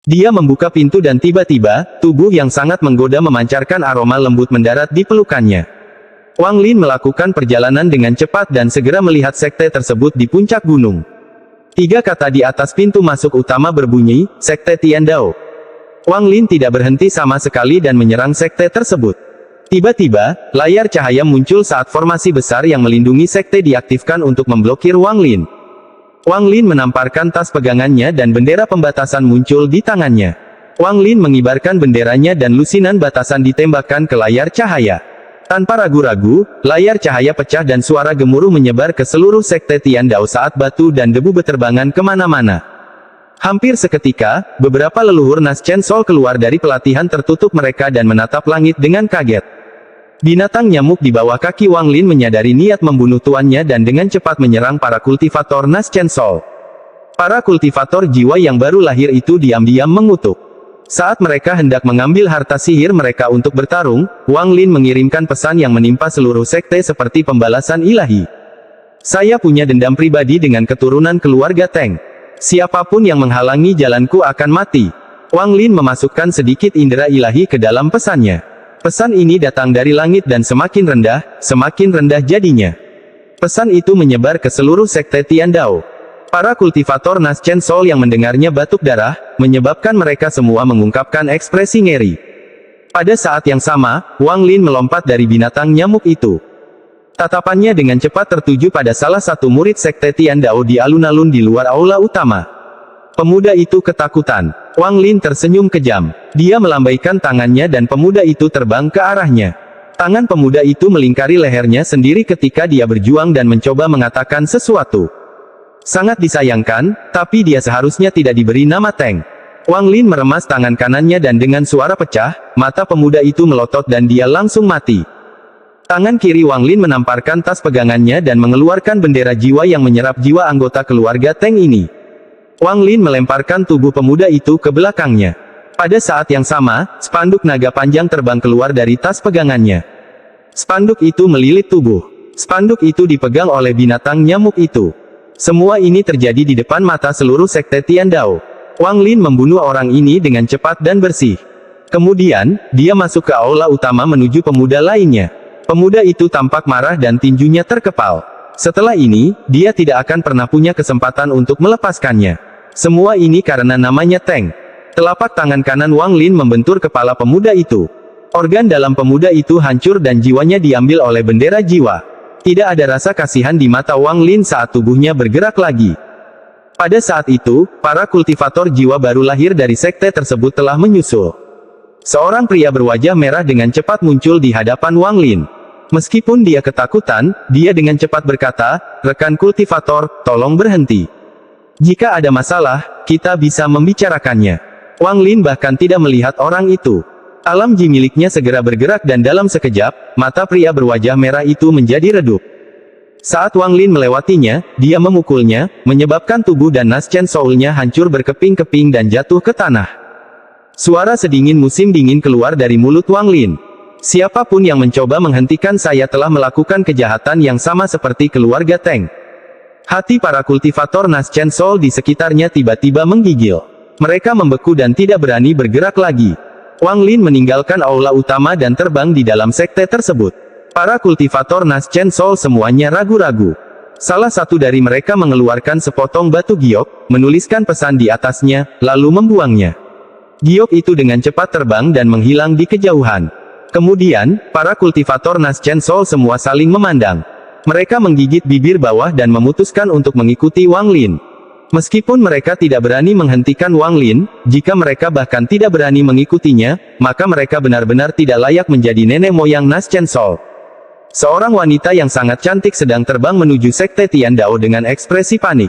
Dia membuka pintu dan tiba-tiba, tubuh yang sangat menggoda memancarkan aroma lembut mendarat di pelukannya. Wang Lin melakukan perjalanan dengan cepat dan segera melihat sekte tersebut di puncak gunung. 3 kata di atas pintu masuk utama berbunyi, Sekte Tiandao. Wang Lin tidak berhenti sama sekali dan menyerang sekte tersebut. Tiba-tiba, layar cahaya muncul saat formasi besar yang melindungi sekte diaktifkan untuk memblokir Wang Lin. Wang Lin menamparkan tas pegangannya dan bendera pembatasan muncul di tangannya. Wang Lin mengibarkan benderanya dan lusinan batasan ditembakkan ke layar cahaya. Tanpa ragu-ragu, layar cahaya pecah dan suara gemuruh menyebar ke seluruh sekte Tiandao saat batu dan debu beterbangan kemana-mana. Hampir seketika, beberapa leluhur Nas Chen Sol keluar dari pelatihan tertutup mereka dan menatap langit dengan kaget. Binatang nyamuk di bawah kaki Wang Lin menyadari niat membunuh tuannya dan dengan cepat menyerang para kultivator Nas Chen Sol. Para kultivator jiwa yang baru lahir itu diam-diam mengutuk. Saat mereka hendak mengambil harta sihir mereka untuk bertarung, Wang Lin mengirimkan pesan yang menimpa seluruh sekte seperti pembalasan ilahi. Saya punya dendam pribadi dengan keturunan keluarga Teng. Siapapun yang menghalangi jalanku akan mati. Wang Lin memasukkan sedikit indera ilahi ke dalam pesannya. Pesan ini datang dari langit dan semakin rendah jadinya. Pesan itu menyebar ke seluruh sekte Tiandao. Para kultivator Nas Chen Sol yang mendengarnya batuk darah, menyebabkan mereka semua mengungkapkan ekspresi ngeri. Pada saat yang sama, Wang Lin melompat dari binatang nyamuk itu. Tatapannya dengan cepat tertuju pada salah satu murid sekte Tiandao di alun-alun di luar aula utama. Pemuda itu ketakutan. Wang Lin tersenyum kejam. Dia melambaikan tangannya dan pemuda itu terbang ke arahnya. Tangan pemuda itu melingkari lehernya sendiri ketika dia berjuang dan mencoba mengatakan sesuatu. Sangat disayangkan, tapi dia seharusnya tidak diberi nama Teng. Wang Lin meremas tangan kanannya dan dengan suara pecah, mata pemuda itu melotot dan dia langsung mati. Tangan kiri Wang Lin menamparkan tas pegangannya dan mengeluarkan bendera jiwa yang menyerap jiwa anggota keluarga Teng ini. Wang Lin melemparkan tubuh pemuda itu ke belakangnya. Pada saat yang sama, spanduk naga panjang terbang keluar dari tas pegangannya. Spanduk itu melilit tubuh. Spanduk itu dipegang oleh binatang nyamuk itu. Semua ini terjadi di depan mata seluruh sekte Tiandao. Wang Lin membunuh orang ini dengan cepat dan bersih. Kemudian, dia masuk ke aula utama menuju pemuda lainnya. Pemuda itu tampak marah dan tinjunya terkepal. Setelah ini, dia tidak akan pernah punya kesempatan untuk melepaskannya. Semua ini karena namanya Teng. Telapak tangan kanan Wang Lin membentur kepala pemuda itu. Organ dalam pemuda itu hancur dan jiwanya diambil oleh bendera jiwa. Tidak ada rasa kasihan di mata Wang Lin saat tubuhnya bergerak lagi. Pada saat itu, para kultivator jiwa baru lahir dari sekte tersebut telah menyusul. Seorang pria berwajah merah dengan cepat muncul di hadapan Wang Lin. Meskipun dia ketakutan, dia dengan cepat berkata, "Rekan kultivator, tolong berhenti. Jika ada masalah, kita bisa membicarakannya." Wang Lin bahkan tidak melihat orang itu. Alam ji miliknya segera bergerak dan dalam sekejap, mata pria berwajah merah itu menjadi redup. Saat Wang Lin melewatinya, dia memukulnya, menyebabkan tubuh dan Nas Chen Soul-nya hancur berkeping-keping dan jatuh ke tanah. Suara sedingin musim dingin keluar dari mulut Wang Lin. Siapapun yang mencoba menghentikan saya telah melakukan kejahatan yang sama seperti keluarga Teng. Hati para kultivator Nas Chen Sol di sekitarnya tiba-tiba menggigil. Mereka membeku dan tidak berani bergerak lagi. Wang Lin meninggalkan aula utama dan terbang di dalam sekte tersebut. Para kultivator Nas Chen Sol semuanya ragu-ragu. Salah satu dari mereka mengeluarkan sepotong batu giok, menuliskan pesan di atasnya, lalu membuangnya. Giok itu dengan cepat terbang dan menghilang di kejauhan. Kemudian, para kultivator Nas Chen Sol semua saling memandang. Mereka menggigit bibir bawah dan memutuskan untuk mengikuti Wang Lin. Meskipun mereka tidak berani menghentikan Wang Lin, jika mereka bahkan tidak berani mengikutinya, maka mereka benar-benar tidak layak menjadi nenek moyang Nas Chen Sol. Seorang wanita yang sangat cantik sedang terbang menuju sekte Tiandao dengan ekspresi panik.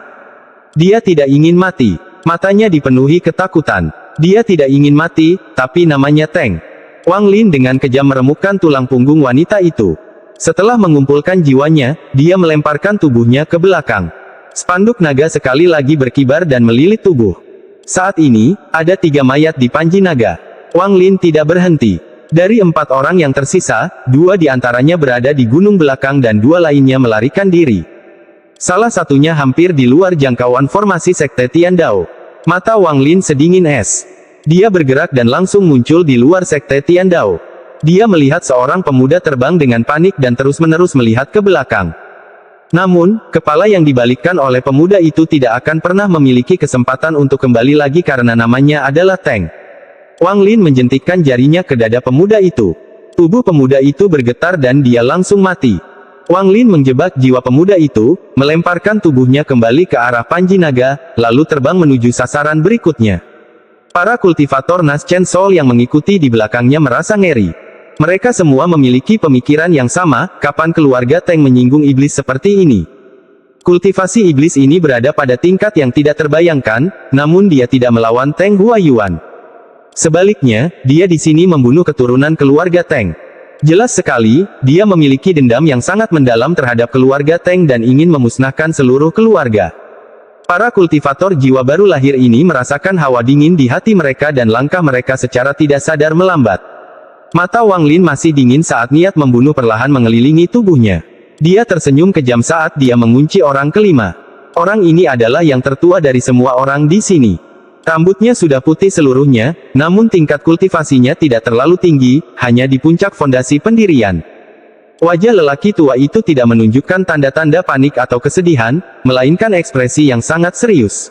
Dia tidak ingin mati. Matanya dipenuhi ketakutan. Dia tidak ingin mati, tapi namanya Teng. Wang Lin dengan kejam meremukkan tulang punggung wanita itu. Setelah mengumpulkan jiwanya, dia melemparkan tubuhnya ke belakang. Spanduk naga sekali lagi berkibar dan melilit tubuh. Saat ini, ada 3 mayat di panji naga. Wang Lin tidak berhenti. Dari 4 orang yang tersisa, 2 diantaranya berada di gunung belakang dan 2 lainnya melarikan diri. Salah satunya hampir di luar jangkauan formasi sekte Tiandao. Mata Wang Lin sedingin es. Dia bergerak dan langsung muncul di luar sekte Tiandao. Dia melihat seorang pemuda terbang dengan panik dan terus-menerus melihat ke belakang. Namun, kepala yang dibalikkan oleh pemuda itu tidak akan pernah memiliki kesempatan untuk kembali lagi karena namanya adalah Teng. Wang Lin menjentikkan jarinya ke dada pemuda itu. Tubuh pemuda itu bergetar dan dia langsung mati. Wang Lin menjebak jiwa pemuda itu, melemparkan tubuhnya kembali ke arah Panji Naga, lalu terbang menuju sasaran berikutnya. Para kultivator Nas Chen Sol yang mengikuti di belakangnya merasa ngeri. Mereka semua memiliki pemikiran yang sama, kapan keluarga Teng menyinggung iblis seperti ini. Kultivasi iblis ini berada pada tingkat yang tidak terbayangkan, namun dia tidak melawan Teng Huayuan. Sebaliknya, dia di sini membunuh keturunan keluarga Teng. Jelas sekali, dia memiliki dendam yang sangat mendalam terhadap keluarga Teng dan ingin memusnahkan seluruh keluarga. Para kultivator jiwa baru lahir ini merasakan hawa dingin di hati mereka dan langkah mereka secara tidak sadar melambat. Mata Wang Lin masih dingin saat niat membunuh perlahan mengelilingi tubuhnya. Dia tersenyum kejam saat dia mengunci orang kelima. Orang ini adalah yang tertua dari semua orang di sini. Rambutnya sudah putih seluruhnya, namun tingkat kultivasinya tidak terlalu tinggi, hanya di puncak fondasi pendirian. Wajah lelaki tua itu tidak menunjukkan tanda-tanda panik atau kesedihan, melainkan ekspresi yang sangat serius.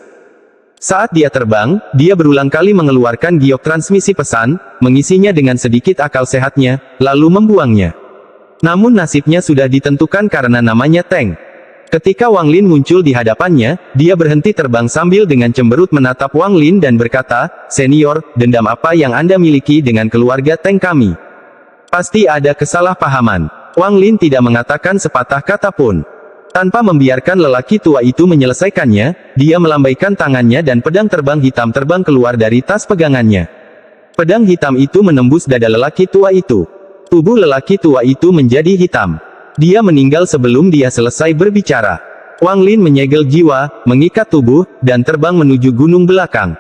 Saat dia terbang, dia berulang kali mengeluarkan giok transmisi pesan, mengisinya dengan sedikit akal sehatnya, lalu membuangnya. Namun nasibnya sudah ditentukan karena namanya Teng. Ketika Wang Lin muncul di hadapannya, dia berhenti terbang sambil dengan cemberut menatap Wang Lin dan berkata, "Senior, dendam apa yang Anda miliki dengan keluarga Teng kami? Pasti ada kesalahpahaman." Wang Lin tidak mengatakan sepatah kata pun. Tanpa membiarkan lelaki tua itu menyelesaikannya, dia melambaikan tangannya dan pedang terbang hitam terbang keluar dari tas pegangannya. Pedang hitam itu menembus dada lelaki tua itu. Tubuh lelaki tua itu menjadi hitam. Dia meninggal sebelum dia selesai berbicara. Wang Lin menyegel jiwa, mengikat tubuh, dan terbang menuju gunung belakang.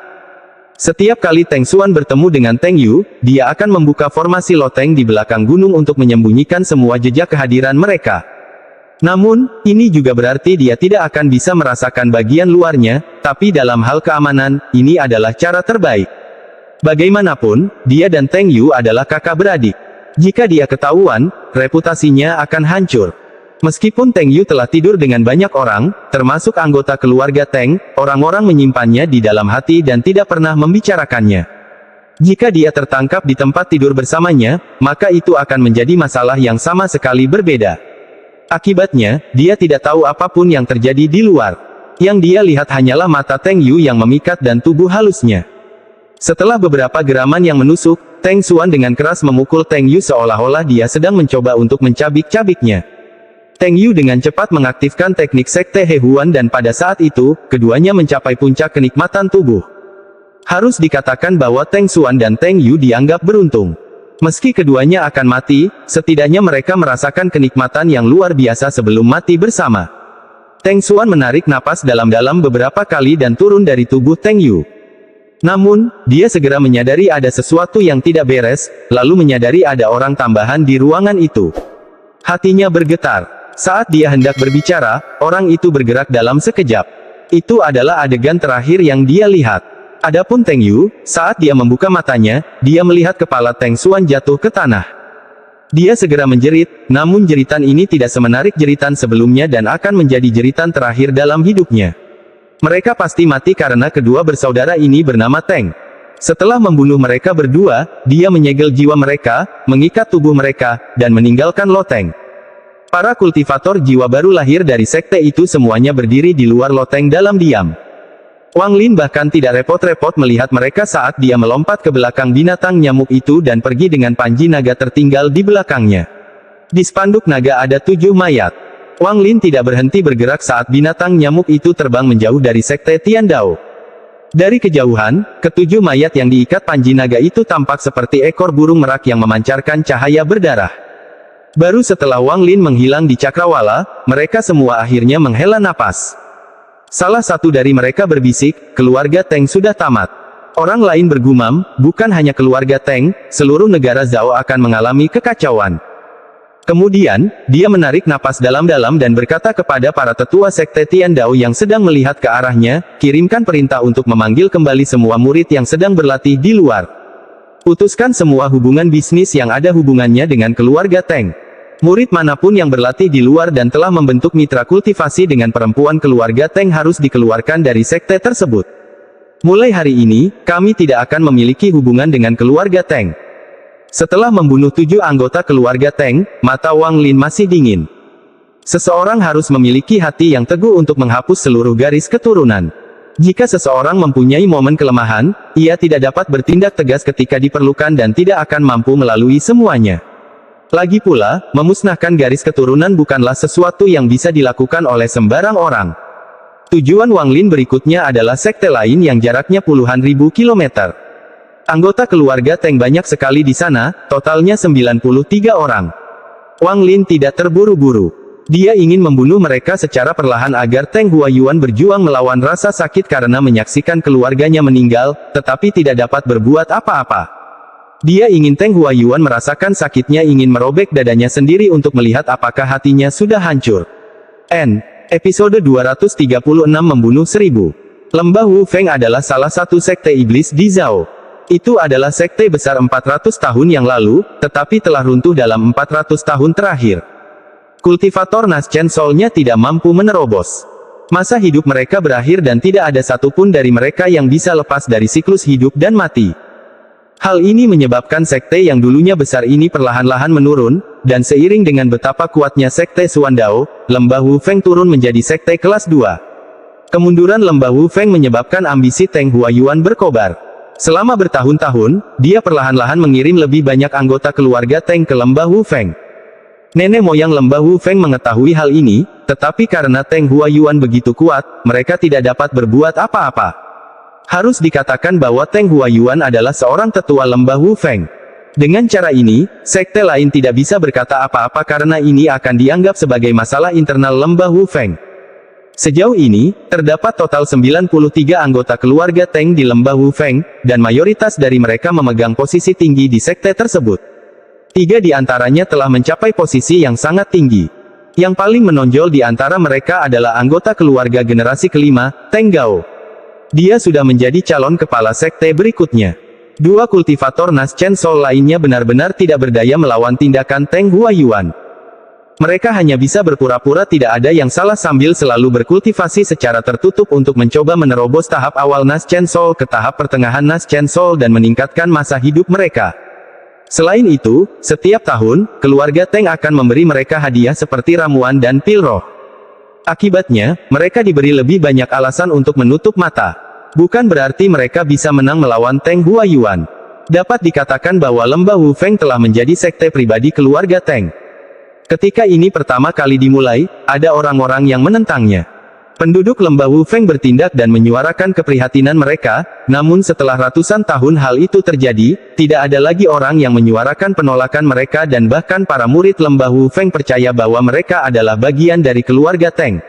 Setiap kali Teng Xuan bertemu dengan Teng Yu, dia akan membuka formasi loteng di belakang gunung untuk menyembunyikan semua jejak kehadiran mereka. Namun, ini juga berarti dia tidak akan bisa merasakan bagian luarnya, tapi dalam hal keamanan, ini adalah cara terbaik. Bagaimanapun, dia dan Teng Yu adalah kakak beradik. Jika dia ketahuan, reputasinya akan hancur. Meskipun Teng Yu telah tidur dengan banyak orang, termasuk anggota keluarga Teng, orang-orang menyimpannya di dalam hati dan tidak pernah membicarakannya. Jika dia tertangkap di tempat tidur bersamanya, maka itu akan menjadi masalah yang sama sekali berbeda. Akibatnya, dia tidak tahu apapun yang terjadi di luar. Yang dia lihat hanyalah mata Teng Yu yang memikat dan tubuh halusnya. Setelah beberapa geraman yang menusuk, Teng Xuan dengan keras memukul Teng Yu seolah-olah dia sedang mencoba untuk mencabik-cabiknya. Teng Yu dengan cepat mengaktifkan teknik sekte He Huan dan pada saat itu, keduanya mencapai puncak kenikmatan tubuh. Harus dikatakan bahwa Teng Xuan dan Teng Yu dianggap beruntung. Meski keduanya akan mati, setidaknya mereka merasakan kenikmatan yang luar biasa sebelum mati bersama. Teng Xuan menarik napas dalam-dalam beberapa kali dan turun dari tubuh Teng Yu. Namun, dia segera menyadari ada sesuatu yang tidak beres, lalu menyadari ada orang tambahan di ruangan itu. Hatinya bergetar. Saat dia hendak berbicara, orang itu bergerak dalam sekejap. Itu adalah adegan terakhir yang dia lihat. Adapun Teng Yu, saat dia membuka matanya, dia melihat kepala Teng Xuan jatuh ke tanah. Dia segera menjerit, namun jeritan ini tidak semenarik jeritan sebelumnya dan akan menjadi jeritan terakhir dalam hidupnya. Mereka pasti mati karena kedua bersaudara ini bernama Teng. Setelah membunuh mereka berdua, dia menyegel jiwa mereka, mengikat tubuh mereka, dan meninggalkan loteng. Para kultivator jiwa baru lahir dari sekte itu semuanya berdiri di luar loteng dalam diam. Wang Lin bahkan tidak repot-repot melihat mereka saat dia melompat ke belakang binatang nyamuk itu dan pergi dengan panji naga tertinggal di belakangnya. Di spanduk naga ada 7 mayat. Wang Lin tidak berhenti bergerak saat binatang nyamuk itu terbang menjauh dari sekte Tiandao. Dari kejauhan, ketujuh mayat yang diikat panji naga itu tampak seperti ekor burung merak yang memancarkan cahaya berdarah. Baru setelah Wang Lin menghilang di cakrawala, mereka semua akhirnya menghela napas. Salah satu dari mereka berbisik, keluarga Teng sudah tamat. Orang lain bergumam, bukan hanya keluarga Teng, seluruh negara Zhao akan mengalami kekacauan. Kemudian, dia menarik napas dalam-dalam dan berkata kepada para tetua sekte Tiandao yang sedang melihat ke arahnya, kirimkan perintah untuk memanggil kembali semua murid yang sedang berlatih di luar. Putuskan semua hubungan bisnis yang ada hubungannya dengan keluarga Teng. Murid manapun yang berlatih di luar dan telah membentuk mitra kultivasi dengan perempuan keluarga Teng harus dikeluarkan dari sekte tersebut. Mulai hari ini, kami tidak akan memiliki hubungan dengan keluarga Teng. Setelah membunuh 7 anggota keluarga Teng, mata Wang Lin masih dingin. Seseorang harus memiliki hati yang teguh untuk menghapus seluruh garis keturunan. Jika seseorang mempunyai momen kelemahan, ia tidak dapat bertindak tegas ketika diperlukan dan tidak akan mampu melalui semuanya. Lagi pula, memusnahkan garis keturunan bukanlah sesuatu yang bisa dilakukan oleh sembarang orang. Tujuan Wang Lin berikutnya adalah sekte lain yang jaraknya puluhan ribu kilometer. Anggota keluarga Teng banyak sekali di sana, totalnya 93 orang. Wang Lin tidak terburu-buru. Dia ingin membunuh mereka secara perlahan agar Teng Huayuan berjuang melawan rasa sakit karena menyaksikan keluarganya meninggal, tetapi tidak dapat berbuat apa-apa. Dia ingin Teng Huayuan merasakan sakitnya, ingin merobek dadanya sendiri untuk melihat apakah hatinya sudah hancur. Episode 236 Membunuh 1000. Lembah Wu Feng adalah salah satu sekte iblis di Zhao. Itu adalah sekte besar 400 tahun yang lalu, tetapi telah runtuh dalam 400 tahun terakhir. Kultivator Naschen Soul-nya tidak mampu menerobos. Masa hidup mereka berakhir dan tidak ada satupun dari mereka yang bisa lepas dari siklus hidup dan mati. Hal ini menyebabkan sekte yang dulunya besar ini perlahan-lahan menurun, dan seiring dengan betapa kuatnya sekte Suandao, Lembah Wu Feng turun menjadi sekte kelas 2. Kemunduran Lembah Wu Feng menyebabkan ambisi Teng Huayuan berkobar. Selama bertahun-tahun, dia perlahan-lahan mengirim lebih banyak anggota keluarga Teng ke Lembah Wu Feng. Nenek moyang Lembah Wu Feng mengetahui hal ini, tetapi karena Teng Huayuan begitu kuat, mereka tidak dapat berbuat apa-apa. Harus dikatakan bahwa Teng Huayuan adalah seorang tetua Lembah Wu Feng. Dengan cara ini, sekte lain tidak bisa berkata apa-apa karena ini akan dianggap sebagai masalah internal Lembah Wu Feng. Sejauh ini, terdapat total 93 anggota keluarga Teng di Lembah Wu Feng, dan mayoritas dari mereka memegang posisi tinggi di sekte tersebut. 3 di antaranya telah mencapai posisi yang sangat tinggi. Yang paling menonjol di antara mereka adalah anggota keluarga generasi kelima, Teng Gao. Dia sudah menjadi calon kepala sekte berikutnya. 2 kultivator Naschen Soul lainnya benar-benar tidak berdaya melawan tindakan Teng Huayuan. Mereka hanya bisa berpura-pura tidak ada yang salah sambil selalu berkultivasi secara tertutup untuk mencoba menerobos tahap awal Naschen Soul ke tahap pertengahan Naschen Soul dan meningkatkan masa hidup mereka. Selain itu, setiap tahun, keluarga Teng akan memberi mereka hadiah seperti ramuan dan pil roh. Akibatnya, mereka diberi lebih banyak alasan untuk menutup mata. Bukan berarti mereka bisa menang melawan Teng Huayuan. Dapat dikatakan bahwa Lembah Wu Feng telah menjadi sekte pribadi keluarga Teng. Ketika ini pertama kali dimulai, ada orang-orang yang menentangnya. Penduduk Lembah Wu Feng bertindak dan menyuarakan keprihatinan mereka, namun setelah ratusan tahun hal itu terjadi, tidak ada lagi orang yang menyuarakan penolakan mereka dan bahkan para murid Lembah Wu Feng percaya bahwa mereka adalah bagian dari keluarga Teng.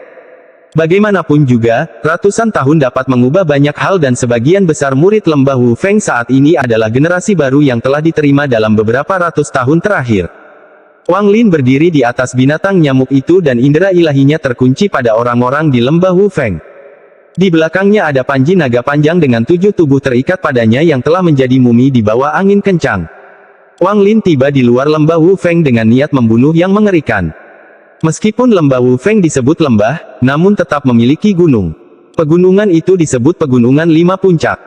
Bagaimanapun juga, ratusan tahun dapat mengubah banyak hal dan sebagian besar murid Lembah Wu Feng saat ini adalah generasi baru yang telah diterima dalam beberapa ratus tahun terakhir. Wang Lin berdiri di atas binatang nyamuk itu dan indera ilahinya terkunci pada orang-orang di Lembah Wu Feng. Di belakangnya ada panji naga panjang dengan 7 tubuh terikat padanya yang telah menjadi mumi di bawah angin kencang. Wang Lin tiba di luar Lembah Wu Feng dengan niat membunuh yang mengerikan. Meskipun Lembah Wu Feng disebut lembah, namun tetap memiliki gunung. Pegunungan itu disebut Pegunungan 5 Puncak.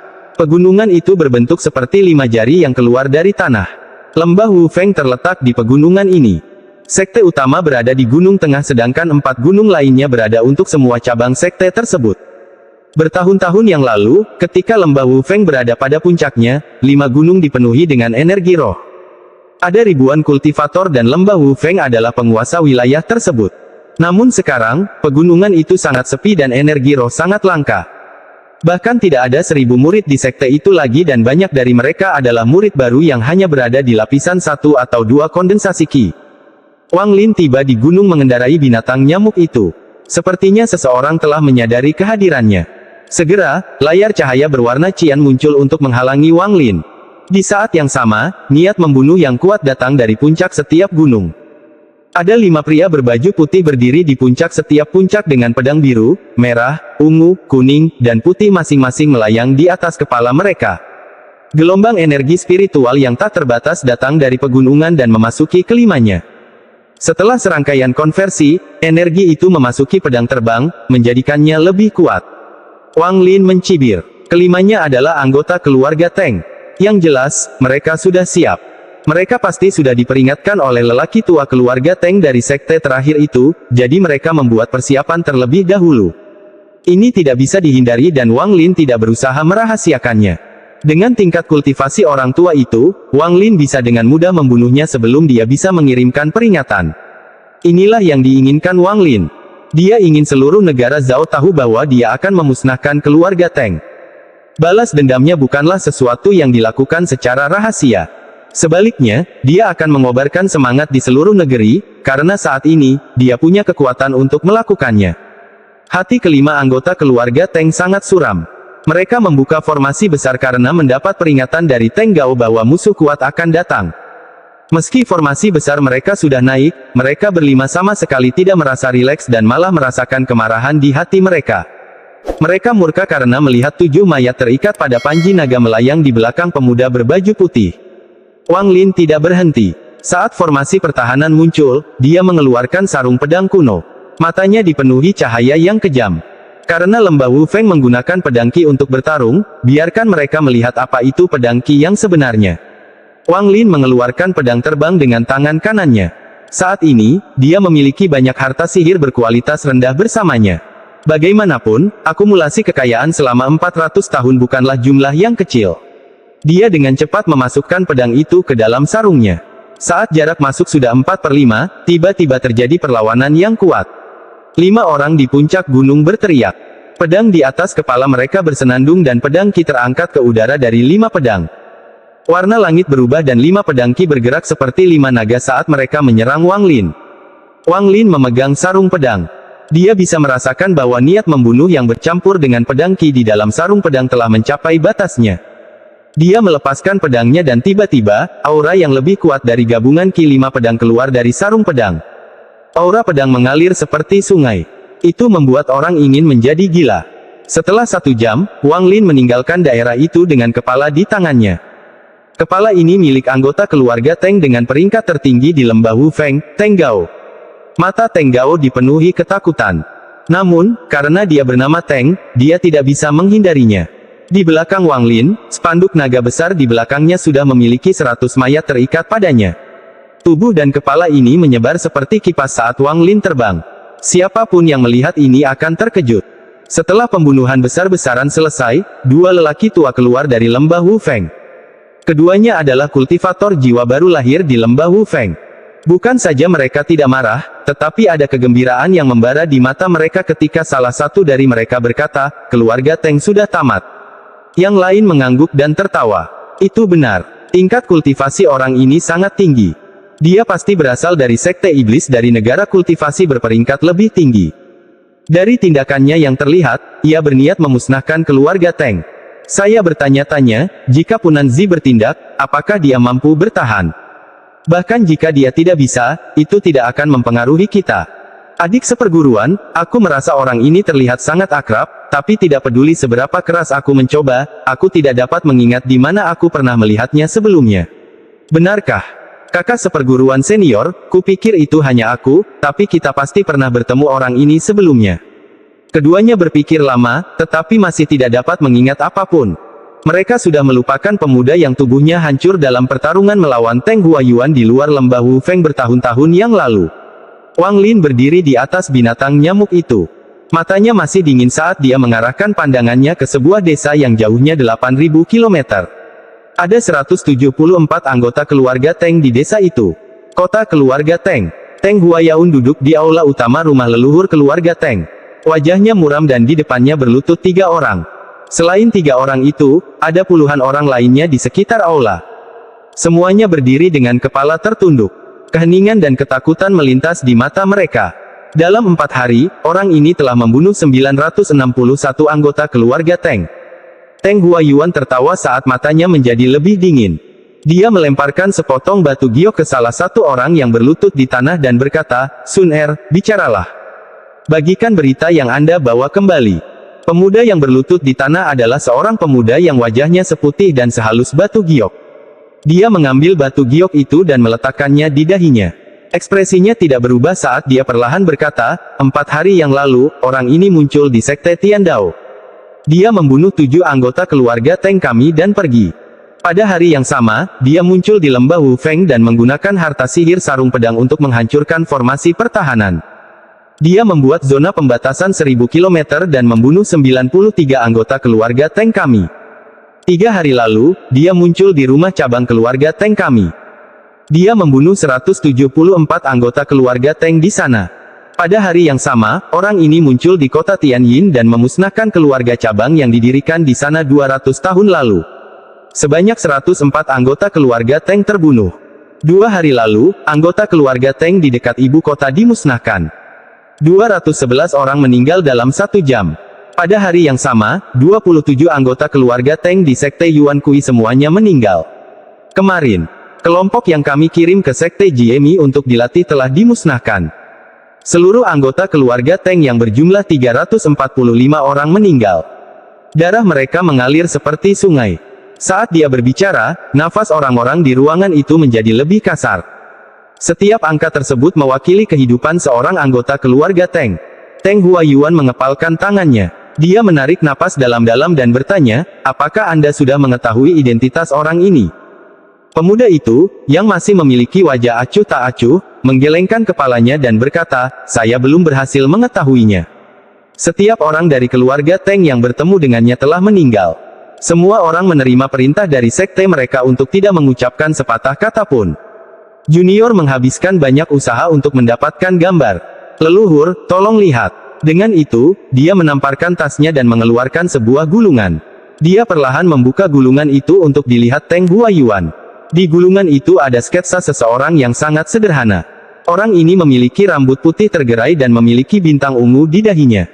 Pegunungan itu berbentuk seperti 5 jari yang keluar dari tanah. Lembah Wu Feng terletak di pegunungan ini. Sekte utama berada di gunung tengah sedangkan 4 gunung lainnya berada untuk semua cabang sekte tersebut. Bertahun-tahun yang lalu, ketika Lembah Wu Feng berada pada puncaknya, 5 gunung dipenuhi dengan energi roh. Ada ribuan kultivator dan Lembah Wu Feng adalah penguasa wilayah tersebut. Namun sekarang, pegunungan itu sangat sepi dan energi roh sangat langka. Bahkan tidak ada 1000 murid di sekte itu lagi dan banyak dari mereka adalah murid baru yang hanya berada di lapisan 1 atau 2 kondensasi Qi. Wang Lin tiba di gunung mengendarai binatang nyamuk itu. Sepertinya seseorang telah menyadari kehadirannya. Segera, layar cahaya berwarna cian muncul untuk menghalangi Wang Lin. Di saat yang sama, niat membunuh yang kuat datang dari puncak setiap gunung. Ada 5 pria berbaju putih berdiri di puncak setiap puncak dengan pedang biru, merah, ungu, kuning, dan putih masing-masing melayang di atas kepala mereka. Gelombang energi spiritual yang tak terbatas datang dari pegunungan dan memasuki kelimanya. Setelah serangkaian konversi, energi itu memasuki pedang terbang, menjadikannya lebih kuat. Wang Lin mencibir. Kelimanya adalah anggota keluarga Teng. Yang jelas, mereka sudah siap. Mereka pasti sudah diperingatkan oleh lelaki tua keluarga Teng dari sekte terakhir itu, jadi mereka membuat persiapan terlebih dahulu. Ini tidak bisa dihindari dan Wang Lin tidak berusaha merahasiakannya. Dengan tingkat kultivasi orang tua itu, Wang Lin bisa dengan mudah membunuhnya sebelum dia bisa mengirimkan peringatan. Inilah yang diinginkan Wang Lin. Dia ingin seluruh negara Zhao tahu bahwa dia akan memusnahkan keluarga Teng. Balas dendamnya bukanlah sesuatu yang dilakukan secara rahasia. Sebaliknya, dia akan mengobarkan semangat di seluruh negeri, karena saat ini, dia punya kekuatan untuk melakukannya. Hati kelima anggota keluarga Teng sangat suram. Mereka membuka formasi besar karena mendapat peringatan dari Teng Gao bahwa musuh kuat akan datang. Meski formasi besar mereka sudah naik, mereka berlima sama sekali tidak merasa rileks dan malah merasakan kemarahan di hati mereka. Mereka murka karena melihat 7 mayat terikat pada panji naga melayang di belakang pemuda berbaju putih. Wang Lin tidak berhenti. Saat formasi pertahanan muncul, dia mengeluarkan sarung pedang kuno. Matanya dipenuhi cahaya yang kejam. Karena lembah Wu Feng menggunakan pedang Qi untuk bertarung, biarkan mereka melihat apa itu pedang Qi yang sebenarnya. Wang Lin mengeluarkan pedang terbang dengan tangan kanannya. Saat ini, dia memiliki banyak harta sihir berkualitas rendah bersamanya. Bagaimanapun, akumulasi kekayaan selama 400 tahun bukanlah jumlah yang kecil. Dia dengan cepat memasukkan pedang itu ke dalam sarungnya. Saat jarak masuk sudah 4/5, tiba-tiba terjadi perlawanan yang kuat. 5 orang di puncak gunung berteriak. Pedang di atas kepala mereka bersenandung dan pedang Qi terangkat ke udara dari 5 pedang. Warna langit berubah dan 5 pedang Qi bergerak seperti 5 naga saat mereka menyerang Wang Lin. Wang Lin memegang sarung pedang. Dia bisa merasakan bahwa niat membunuh yang bercampur dengan pedang Qi di dalam sarung pedang telah mencapai batasnya. Dia melepaskan pedangnya dan tiba-tiba, aura yang lebih kuat dari gabungan Qi 5 pedang keluar dari sarung pedang. Aura pedang mengalir seperti sungai. Itu membuat orang ingin menjadi gila. Setelah 1 jam, Wang Lin meninggalkan daerah itu dengan kepala di tangannya. Kepala ini milik anggota keluarga Teng dengan peringkat tertinggi di lembah Wu Feng, Teng Gao. Mata Teng Gao dipenuhi ketakutan. Namun, karena dia bernama Teng, dia tidak bisa menghindarinya. Di belakang Wang Lin, spanduk naga besar di belakangnya sudah memiliki 100 mayat terikat padanya. Tubuh dan kepala ini menyebar seperti kipas saat Wang Lin terbang. Siapapun yang melihat ini akan terkejut. Setelah pembunuhan besar-besaran selesai, 2 lelaki tua keluar dari lembah Wu Feng. Keduanya adalah kultivator jiwa baru lahir di lembah Wu Feng. Bukan saja mereka tidak marah, tetapi ada kegembiraan yang membara di mata mereka ketika salah satu dari mereka berkata, keluarga Teng sudah tamat. Yang lain mengangguk dan tertawa. Itu benar. Tingkat kultivasi orang ini sangat tinggi. Dia pasti berasal dari sekte iblis dari negara kultivasi berperingkat lebih tinggi. Dari tindakannya yang terlihat, ia berniat memusnahkan keluarga Teng. Saya bertanya-tanya, jika Punanzi bertindak, apakah dia mampu bertahan? Bahkan jika dia tidak bisa, itu tidak akan mempengaruhi kita. Adik seperguruan, aku merasa orang ini terlihat sangat akrab, tapi tidak peduli seberapa keras aku mencoba, aku tidak dapat mengingat di mana aku pernah melihatnya sebelumnya. Benarkah? Kakak seperguruan senior, kupikir itu hanya aku, tapi kita pasti pernah bertemu orang ini sebelumnya. Keduanya berpikir lama, tetapi masih tidak dapat mengingat apapun. Mereka sudah melupakan pemuda yang tubuhnya hancur dalam pertarungan melawan Teng Huayuan di luar lembah Wu Feng bertahun-tahun yang lalu. Wang Lin berdiri di atas binatang nyamuk itu. Matanya masih dingin saat dia mengarahkan pandangannya ke sebuah desa yang jauhnya 8.000 km. Ada 174 anggota keluarga Teng di desa itu. Kota keluarga Teng. Teng Huayaun duduk di aula utama rumah leluhur keluarga Teng. Wajahnya muram dan di depannya berlutut 3 orang. Selain 3 orang itu, ada puluhan orang lainnya di sekitar aula. Semuanya berdiri dengan kepala tertunduk. Keheningan dan ketakutan melintas di mata mereka. Dalam 4 hari, orang ini telah membunuh 961 anggota keluarga Teng. Teng Huayuan tertawa saat matanya menjadi lebih dingin. Dia melemparkan sepotong batu giok ke salah satu orang yang berlutut di tanah dan berkata, Sun Er, bicaralah. Bagikan berita yang Anda bawa kembali. Pemuda yang berlutut di tanah adalah seorang pemuda yang wajahnya seputih dan sehalus batu giok. Dia mengambil batu giok itu dan meletakkannya di dahinya. Ekspresinya tidak berubah saat dia perlahan berkata, 4 hari yang lalu, orang ini muncul di Sekte Tiandao. Dia membunuh 7 anggota keluarga Teng kami dan pergi. Pada hari yang sama, dia muncul di lembah Wu Feng dan menggunakan harta sihir sarung pedang untuk menghancurkan formasi pertahanan. Dia membuat zona pembatasan 1000 km dan membunuh 93 anggota keluarga Teng kami. 3 hari lalu, dia muncul di rumah cabang keluarga Teng kami. Dia membunuh 174 anggota keluarga Teng di sana. Pada hari yang sama, orang ini muncul di kota Tianjin dan memusnahkan keluarga cabang yang didirikan di sana 200 tahun lalu. Sebanyak 104 anggota keluarga Teng terbunuh. 2 hari lalu, anggota keluarga Teng di dekat ibu kota dimusnahkan. 211 orang meninggal dalam 1 jam. Pada hari yang sama, 27 anggota keluarga Teng di Sekte Yuan Kui semuanya meninggal. Kemarin, kelompok yang kami kirim ke Sekte Jiemi untuk dilatih telah dimusnahkan. Seluruh anggota keluarga Teng yang berjumlah 345 orang meninggal. Darah mereka mengalir seperti sungai. Saat dia berbicara, nafas orang-orang di ruangan itu menjadi lebih kasar. Setiap angka tersebut mewakili kehidupan seorang anggota keluarga Teng. Teng Huayuan mengepalkan tangannya. Dia menarik napas dalam-dalam dan bertanya, apakah Anda sudah mengetahui identitas orang ini? Pemuda itu, yang masih memiliki wajah acuh tak acuh, menggelengkan kepalanya dan berkata, saya belum berhasil mengetahuinya. Setiap orang dari keluarga Teng yang bertemu dengannya telah meninggal. Semua orang menerima perintah dari sekte mereka untuk tidak mengucapkan sepatah kata pun. Junior menghabiskan banyak usaha untuk mendapatkan gambar. Leluhur, tolong lihat. Dengan itu, dia menamparkan tasnya dan mengeluarkan sebuah gulungan. Dia perlahan membuka gulungan itu untuk dilihat Teng Huayuan. Di gulungan itu ada sketsa seseorang yang sangat sederhana. Orang ini memiliki rambut putih tergerai dan memiliki bintang ungu di dahinya.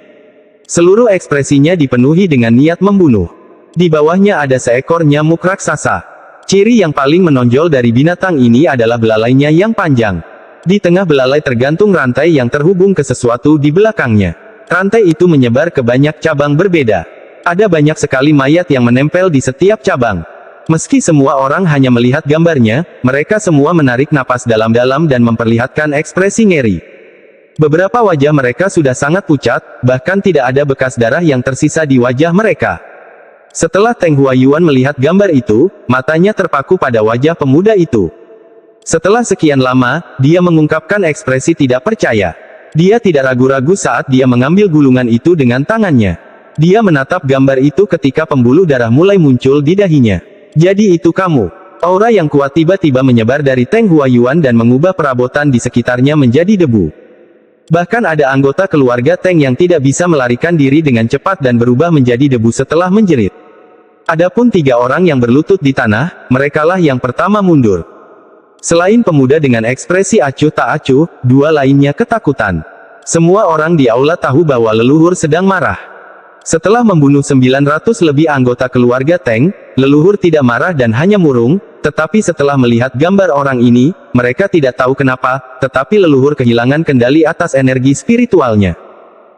Seluruh ekspresinya dipenuhi dengan niat membunuh. Di bawahnya ada seekor nyamuk raksasa. Ciri yang paling menonjol dari binatang ini adalah belalainya yang panjang. Di tengah belalai tergantung rantai yang terhubung ke sesuatu di belakangnya. Rantai itu menyebar ke banyak cabang berbeda. Ada banyak sekali mayat yang menempel di setiap cabang. Meski semua orang hanya melihat gambarnya, mereka semua menarik napas dalam-dalam dan memperlihatkan ekspresi ngeri. Beberapa wajah mereka sudah sangat pucat, bahkan tidak ada bekas darah yang tersisa di wajah mereka. Setelah Teng Huayuan melihat gambar itu, matanya terpaku pada wajah pemuda itu. Setelah sekian lama, dia mengungkapkan ekspresi tidak percaya. Dia tidak ragu-ragu saat dia mengambil gulungan itu dengan tangannya. Dia menatap gambar itu ketika pembuluh darah mulai muncul di dahinya. Jadi itu kamu. Aura yang kuat tiba-tiba menyebar dari Teng Huayuan dan mengubah perabotan di sekitarnya menjadi debu. Bahkan ada anggota keluarga Teng yang tidak bisa melarikan diri dengan cepat dan berubah menjadi debu setelah menjerit. Adapun 3 orang yang berlutut di tanah, merekalah yang pertama mundur. Selain pemuda dengan ekspresi acuh tak acuh, 2 lainnya ketakutan. Semua orang di aula tahu bahwa leluhur sedang marah. Setelah membunuh 900 lebih anggota keluarga Teng, leluhur tidak marah dan hanya murung, tetapi setelah melihat gambar orang ini, mereka tidak tahu kenapa, tetapi leluhur kehilangan kendali atas energi spiritualnya.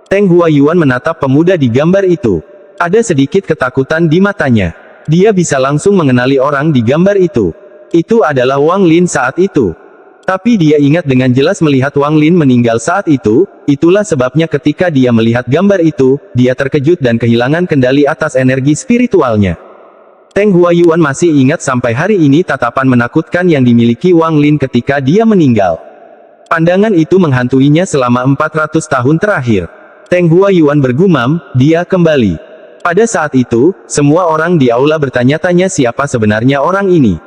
Teng Huayuan menatap pemuda di gambar itu. Ada sedikit ketakutan di matanya. Dia bisa langsung mengenali orang di gambar itu. Itu adalah Wang Lin saat itu. Tapi dia ingat dengan jelas melihat Wang Lin meninggal saat itu, itulah sebabnya ketika dia melihat gambar itu, dia terkejut dan kehilangan kendali atas energi spiritualnya. Teng Huayuan masih ingat sampai hari ini tatapan menakutkan yang dimiliki Wang Lin ketika dia meninggal. Pandangan itu menghantuinya selama 400 tahun terakhir. Teng Huayuan bergumam, dia kembali. Pada saat itu, semua orang di aula bertanya-tanya siapa sebenarnya orang ini.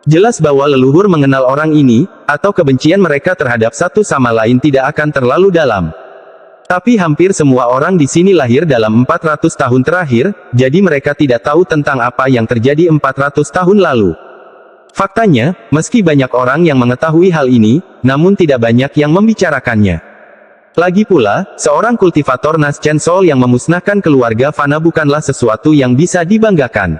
Jelas bahwa leluhur mengenal orang ini, atau kebencian mereka terhadap satu sama lain tidak akan terlalu dalam. Tapi hampir semua orang di sini lahir dalam 400 tahun terakhir, jadi mereka tidak tahu tentang apa yang terjadi 400 tahun lalu. Faktanya, meski banyak orang yang mengetahui hal ini, namun tidak banyak yang membicarakannya. Lagi pula, seorang kultivator Nas Chen Sol yang memusnahkan keluarga Fana bukanlah sesuatu yang bisa dibanggakan.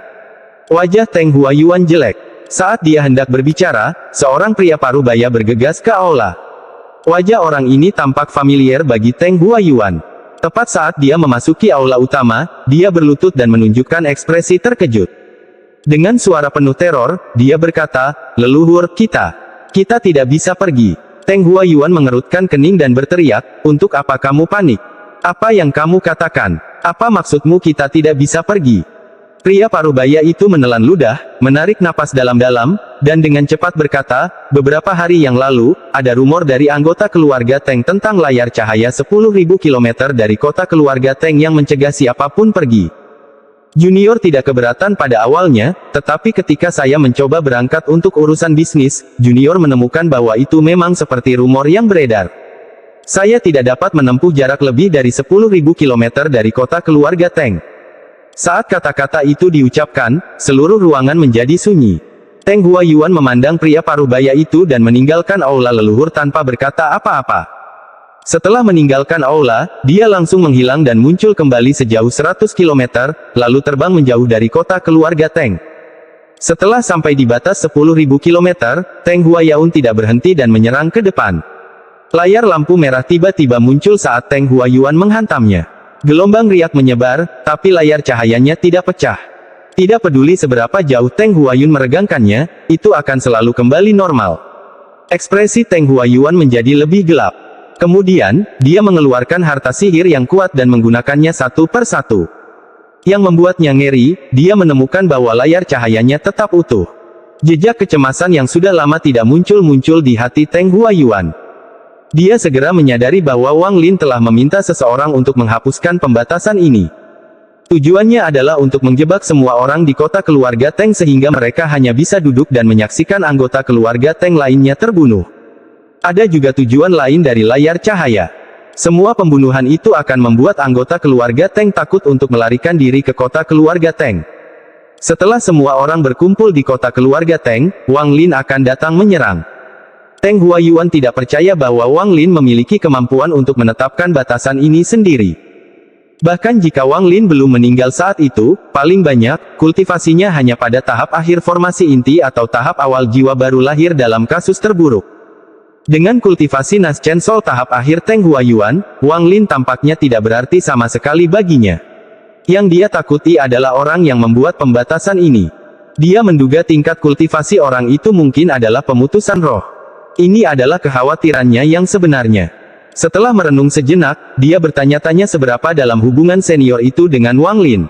Wajah Teng Huayuan jelek. Saat dia hendak berbicara, seorang pria parubaya bergegas ke aula. Wajah orang ini tampak familiar bagi Teng Huayuan. Tepat saat dia memasuki aula utama, dia berlutut dan menunjukkan ekspresi terkejut. Dengan suara penuh teror, dia berkata, "Leluhur kita tidak bisa pergi." Teng Huayuan mengerutkan kening dan berteriak, "Untuk apa kamu panik? Apa yang kamu katakan? Apa maksudmu kita tidak bisa pergi?" Pria parubaya itu menelan ludah, menarik napas dalam-dalam, dan dengan cepat berkata, "Beberapa hari yang lalu, ada rumor dari anggota keluarga Teng tentang layar cahaya 10.000 km dari kota keluarga Teng yang mencegah siapapun pergi. Junior tidak keberatan pada awalnya, tetapi ketika saya mencoba berangkat untuk urusan bisnis, Junior menemukan bahwa itu memang seperti rumor yang beredar. Saya tidak dapat menempuh jarak lebih dari 10.000 km dari kota keluarga Teng." Saat kata-kata itu diucapkan, seluruh ruangan menjadi sunyi. Teng Huayuan memandang pria parubaya itu dan meninggalkan aula leluhur tanpa berkata apa-apa. Setelah meninggalkan aula, dia langsung menghilang dan muncul kembali sejauh 100 km, lalu terbang menjauh dari kota keluarga Teng. Setelah sampai di batas 10.000 km, Teng Huayuan tidak berhenti dan menyerang ke depan. Layar lampu merah tiba-tiba muncul saat Teng Huayuan menghantamnya. Gelombang riak menyebar, tapi layar cahayanya tidak pecah. Tidak peduli seberapa jauh Teng Huayuan meregangkannya, itu akan selalu kembali normal. Ekspresi Teng Huayuan menjadi lebih gelap. Kemudian, dia mengeluarkan harta sihir yang kuat dan menggunakannya satu per satu. Yang membuatnya ngeri, dia menemukan bahwa layar cahayanya tetap utuh. Jejak kecemasan yang sudah lama tidak muncul-muncul di hati Teng Huayuan. Dia segera menyadari bahwa Wang Lin telah meminta seseorang untuk menghapuskan pembatasan ini. Tujuannya adalah untuk menjebak semua orang di kota keluarga Teng sehingga mereka hanya bisa duduk dan menyaksikan anggota keluarga Teng lainnya terbunuh. Ada juga tujuan lain dari layar cahaya. Semua pembunuhan itu akan membuat anggota keluarga Teng takut untuk melarikan diri ke kota keluarga Teng. Setelah semua orang berkumpul di kota keluarga Teng, Wang Lin akan datang menyerang. Teng Huayuan tidak percaya bahwa Wang Lin memiliki kemampuan untuk menetapkan batasan ini sendiri. Bahkan jika Wang Lin belum meninggal saat itu, paling banyak, kultivasinya hanya pada tahap akhir formasi inti atau tahap awal jiwa baru lahir dalam kasus terburuk. Dengan kultivasi Nas Chen Sol tahap akhir Teng Huayuan, Wang Lin tampaknya tidak berarti sama sekali baginya. Yang dia takuti adalah orang yang membuat pembatasan ini. Dia menduga tingkat kultivasi orang itu mungkin adalah pemutusan roh. Ini adalah kekhawatirannya yang sebenarnya. Setelah merenung sejenak, dia bertanya-tanya seberapa dalam hubungan senior itu dengan Wang Lin.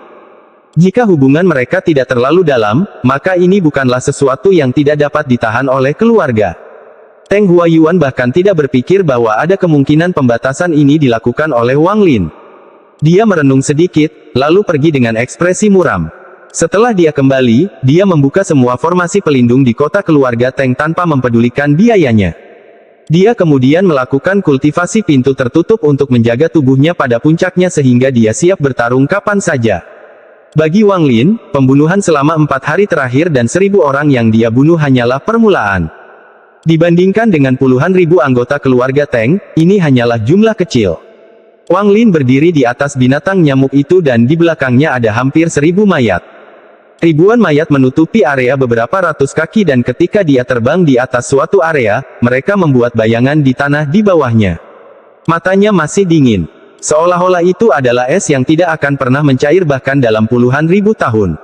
Jika hubungan mereka tidak terlalu dalam, maka ini bukanlah sesuatu yang tidak dapat ditahan oleh keluarga. Teng Huayuan bahkan tidak berpikir bahwa ada kemungkinan pembatasan ini dilakukan oleh Wang Lin. Dia merenung sedikit, lalu pergi dengan ekspresi muram. Setelah dia kembali, dia membuka semua formasi pelindung di kota keluarga Teng tanpa mempedulikan biayanya. Dia kemudian melakukan kultivasi pintu tertutup untuk menjaga tubuhnya pada puncaknya sehingga dia siap bertarung kapan saja. Bagi Wang Lin, pembunuhan selama 4 hari terakhir dan 1.000 orang yang dia bunuh hanyalah permulaan. Dibandingkan dengan puluhan ribu anggota keluarga Teng, ini hanyalah jumlah kecil. Wang Lin berdiri di atas binatang nyamuk itu dan di belakangnya ada hampir 1.000 mayat. Ribuan mayat menutupi area beberapa ratus kaki dan ketika dia terbang di atas suatu area, mereka membuat bayangan di tanah di bawahnya. Matanya masih dingin. Seolah-olah itu adalah es yang tidak akan pernah mencair bahkan dalam puluhan ribu tahun.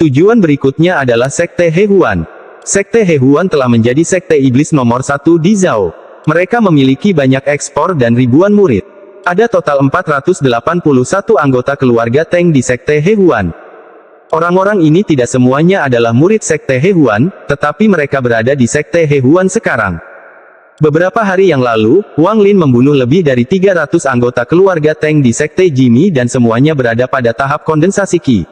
Tujuan berikutnya adalah Sekte Hehuan. Sekte Hehuan telah menjadi sekte iblis nomor 1 di Zhao. Mereka memiliki banyak ekspor dan ribuan murid. Ada total 481 anggota keluarga Teng di Sekte Hehuan. Orang-orang ini tidak semuanya adalah murid Sekte Hehuan, tetapi mereka berada di Sekte Hehuan sekarang. Beberapa hari yang lalu, Wang Lin membunuh lebih dari 300 anggota keluarga Teng di Sekte Jimmy dan semuanya berada pada tahap kondensasi Qi.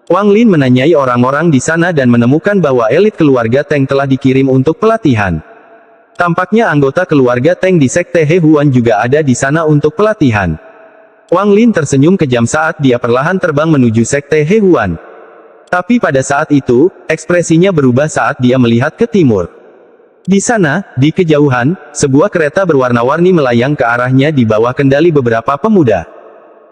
Wang Lin menanyai orang-orang di sana dan menemukan bahwa elit keluarga Teng telah dikirim untuk pelatihan. Tampaknya anggota keluarga Teng di Sekte Hehuan juga ada di sana untuk pelatihan. Wang Lin tersenyum kejam saat dia perlahan terbang menuju Sekte Hehuan. Tapi pada saat itu, ekspresinya berubah saat dia melihat ke timur. Di sana, di kejauhan, sebuah kereta berwarna-warni melayang ke arahnya di bawah kendali beberapa pemuda.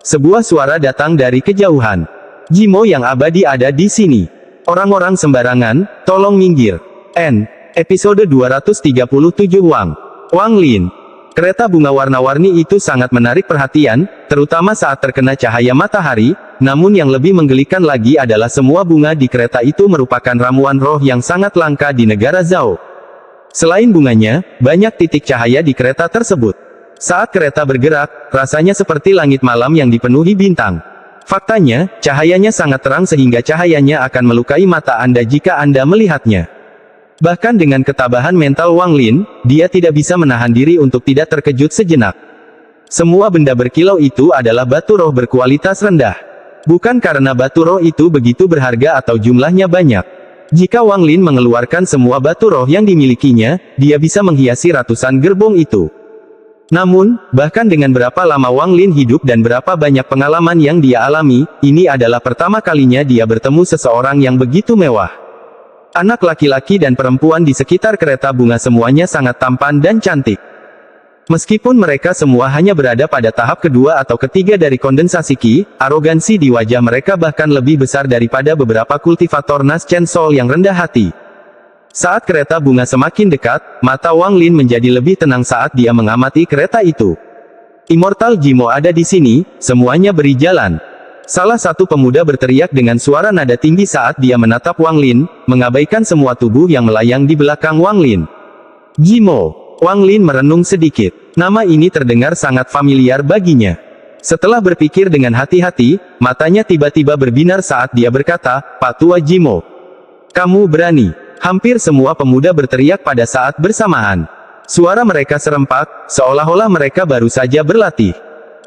Sebuah suara datang dari kejauhan. Jimo yang abadi ada di sini. Orang-orang sembarangan, tolong minggir. Episode 237 Wang Lin. Kereta bunga warna-warni itu sangat menarik perhatian, terutama saat terkena cahaya matahari, namun yang lebih menggelikan lagi adalah semua bunga di kereta itu merupakan ramuan roh yang sangat langka di negara Zhao. Selain bunganya, banyak titik cahaya di kereta tersebut. Saat kereta bergerak, rasanya seperti langit malam yang dipenuhi bintang. Faktanya, cahayanya sangat terang sehingga cahayanya akan melukai mata Anda jika Anda melihatnya. Bahkan dengan ketabahan mental Wang Lin, dia tidak bisa menahan diri untuk tidak terkejut sejenak. Semua benda berkilau itu adalah batu roh berkualitas rendah. Bukan karena batu roh itu begitu berharga atau jumlahnya banyak. Jika Wang Lin mengeluarkan semua batu roh yang dimilikinya, dia bisa menghiasi ratusan gerbong itu. Namun, bahkan dengan berapa lama Wang Lin hidup dan berapa banyak pengalaman yang dia alami, ini adalah pertama kalinya dia bertemu seseorang yang begitu mewah. Anak laki-laki dan perempuan di sekitar kereta bunga semuanya sangat tampan dan cantik. Meskipun mereka semua hanya berada pada tahap kedua atau ketiga dari kondensasi Qi, arogansi di wajah mereka bahkan lebih besar daripada beberapa kultivator Naschen Soul yang rendah hati. Saat kereta bunga semakin dekat, mata Wang Lin menjadi lebih tenang saat dia mengamati kereta itu. Immortal Jimo ada di sini, semuanya beri jalan. Salah satu pemuda berteriak dengan suara nada tinggi saat dia menatap Wang Lin, mengabaikan semua tubuh yang melayang di belakang Wang Lin. Jimo. Wang Lin merenung sedikit. Nama ini terdengar sangat familiar baginya. Setelah berpikir dengan hati-hati, matanya tiba-tiba berbinar saat dia berkata, "Pak Tua Jimo. Kamu berani." Hampir semua pemuda berteriak pada saat bersamaan. Suara mereka serempak, seolah-olah mereka baru saja berlatih.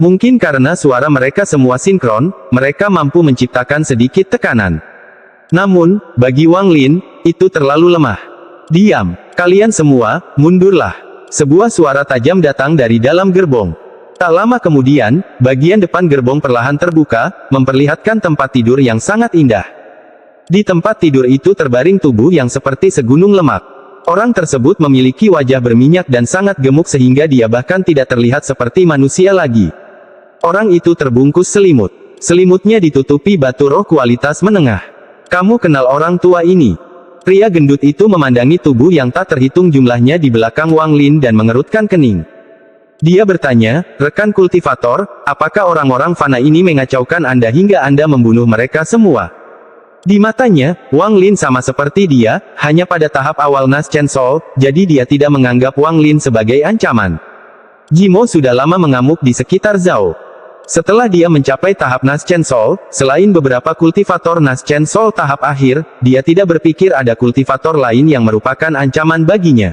Mungkin karena suara mereka semua sinkron, mereka mampu menciptakan sedikit tekanan. Namun, bagi Wang Lin, itu terlalu lemah. "Diam, kalian semua, mundurlah." Sebuah suara tajam datang dari dalam gerbong. Tak lama kemudian, bagian depan gerbong perlahan terbuka, memperlihatkan tempat tidur yang sangat indah. Di tempat tidur itu terbaring tubuh yang seperti segunung lemak. Orang tersebut memiliki wajah berminyak dan sangat gemuk sehingga dia bahkan tidak terlihat seperti manusia lagi. Orang itu terbungkus selimut. Selimutnya ditutupi batu roh kualitas menengah. "Kamu kenal orang tua ini?" Pria gendut itu memandangi tubuh yang tak terhitung jumlahnya di belakang Wang Lin dan mengerutkan kening. Dia bertanya, "Rekan kultivator, apakah orang-orang fana ini mengacaukan Anda hingga Anda membunuh mereka semua?" Di matanya, Wang Lin sama seperti dia, hanya pada tahap awal Naschen Soul, jadi dia tidak menganggap Wang Lin sebagai ancaman. Jimo sudah lama mengamuk di sekitar Zhao. Setelah dia mencapai tahap Naschen Soul, selain beberapa kultivator Naschen Soul tahap akhir, dia tidak berpikir ada kultivator lain yang merupakan ancaman baginya.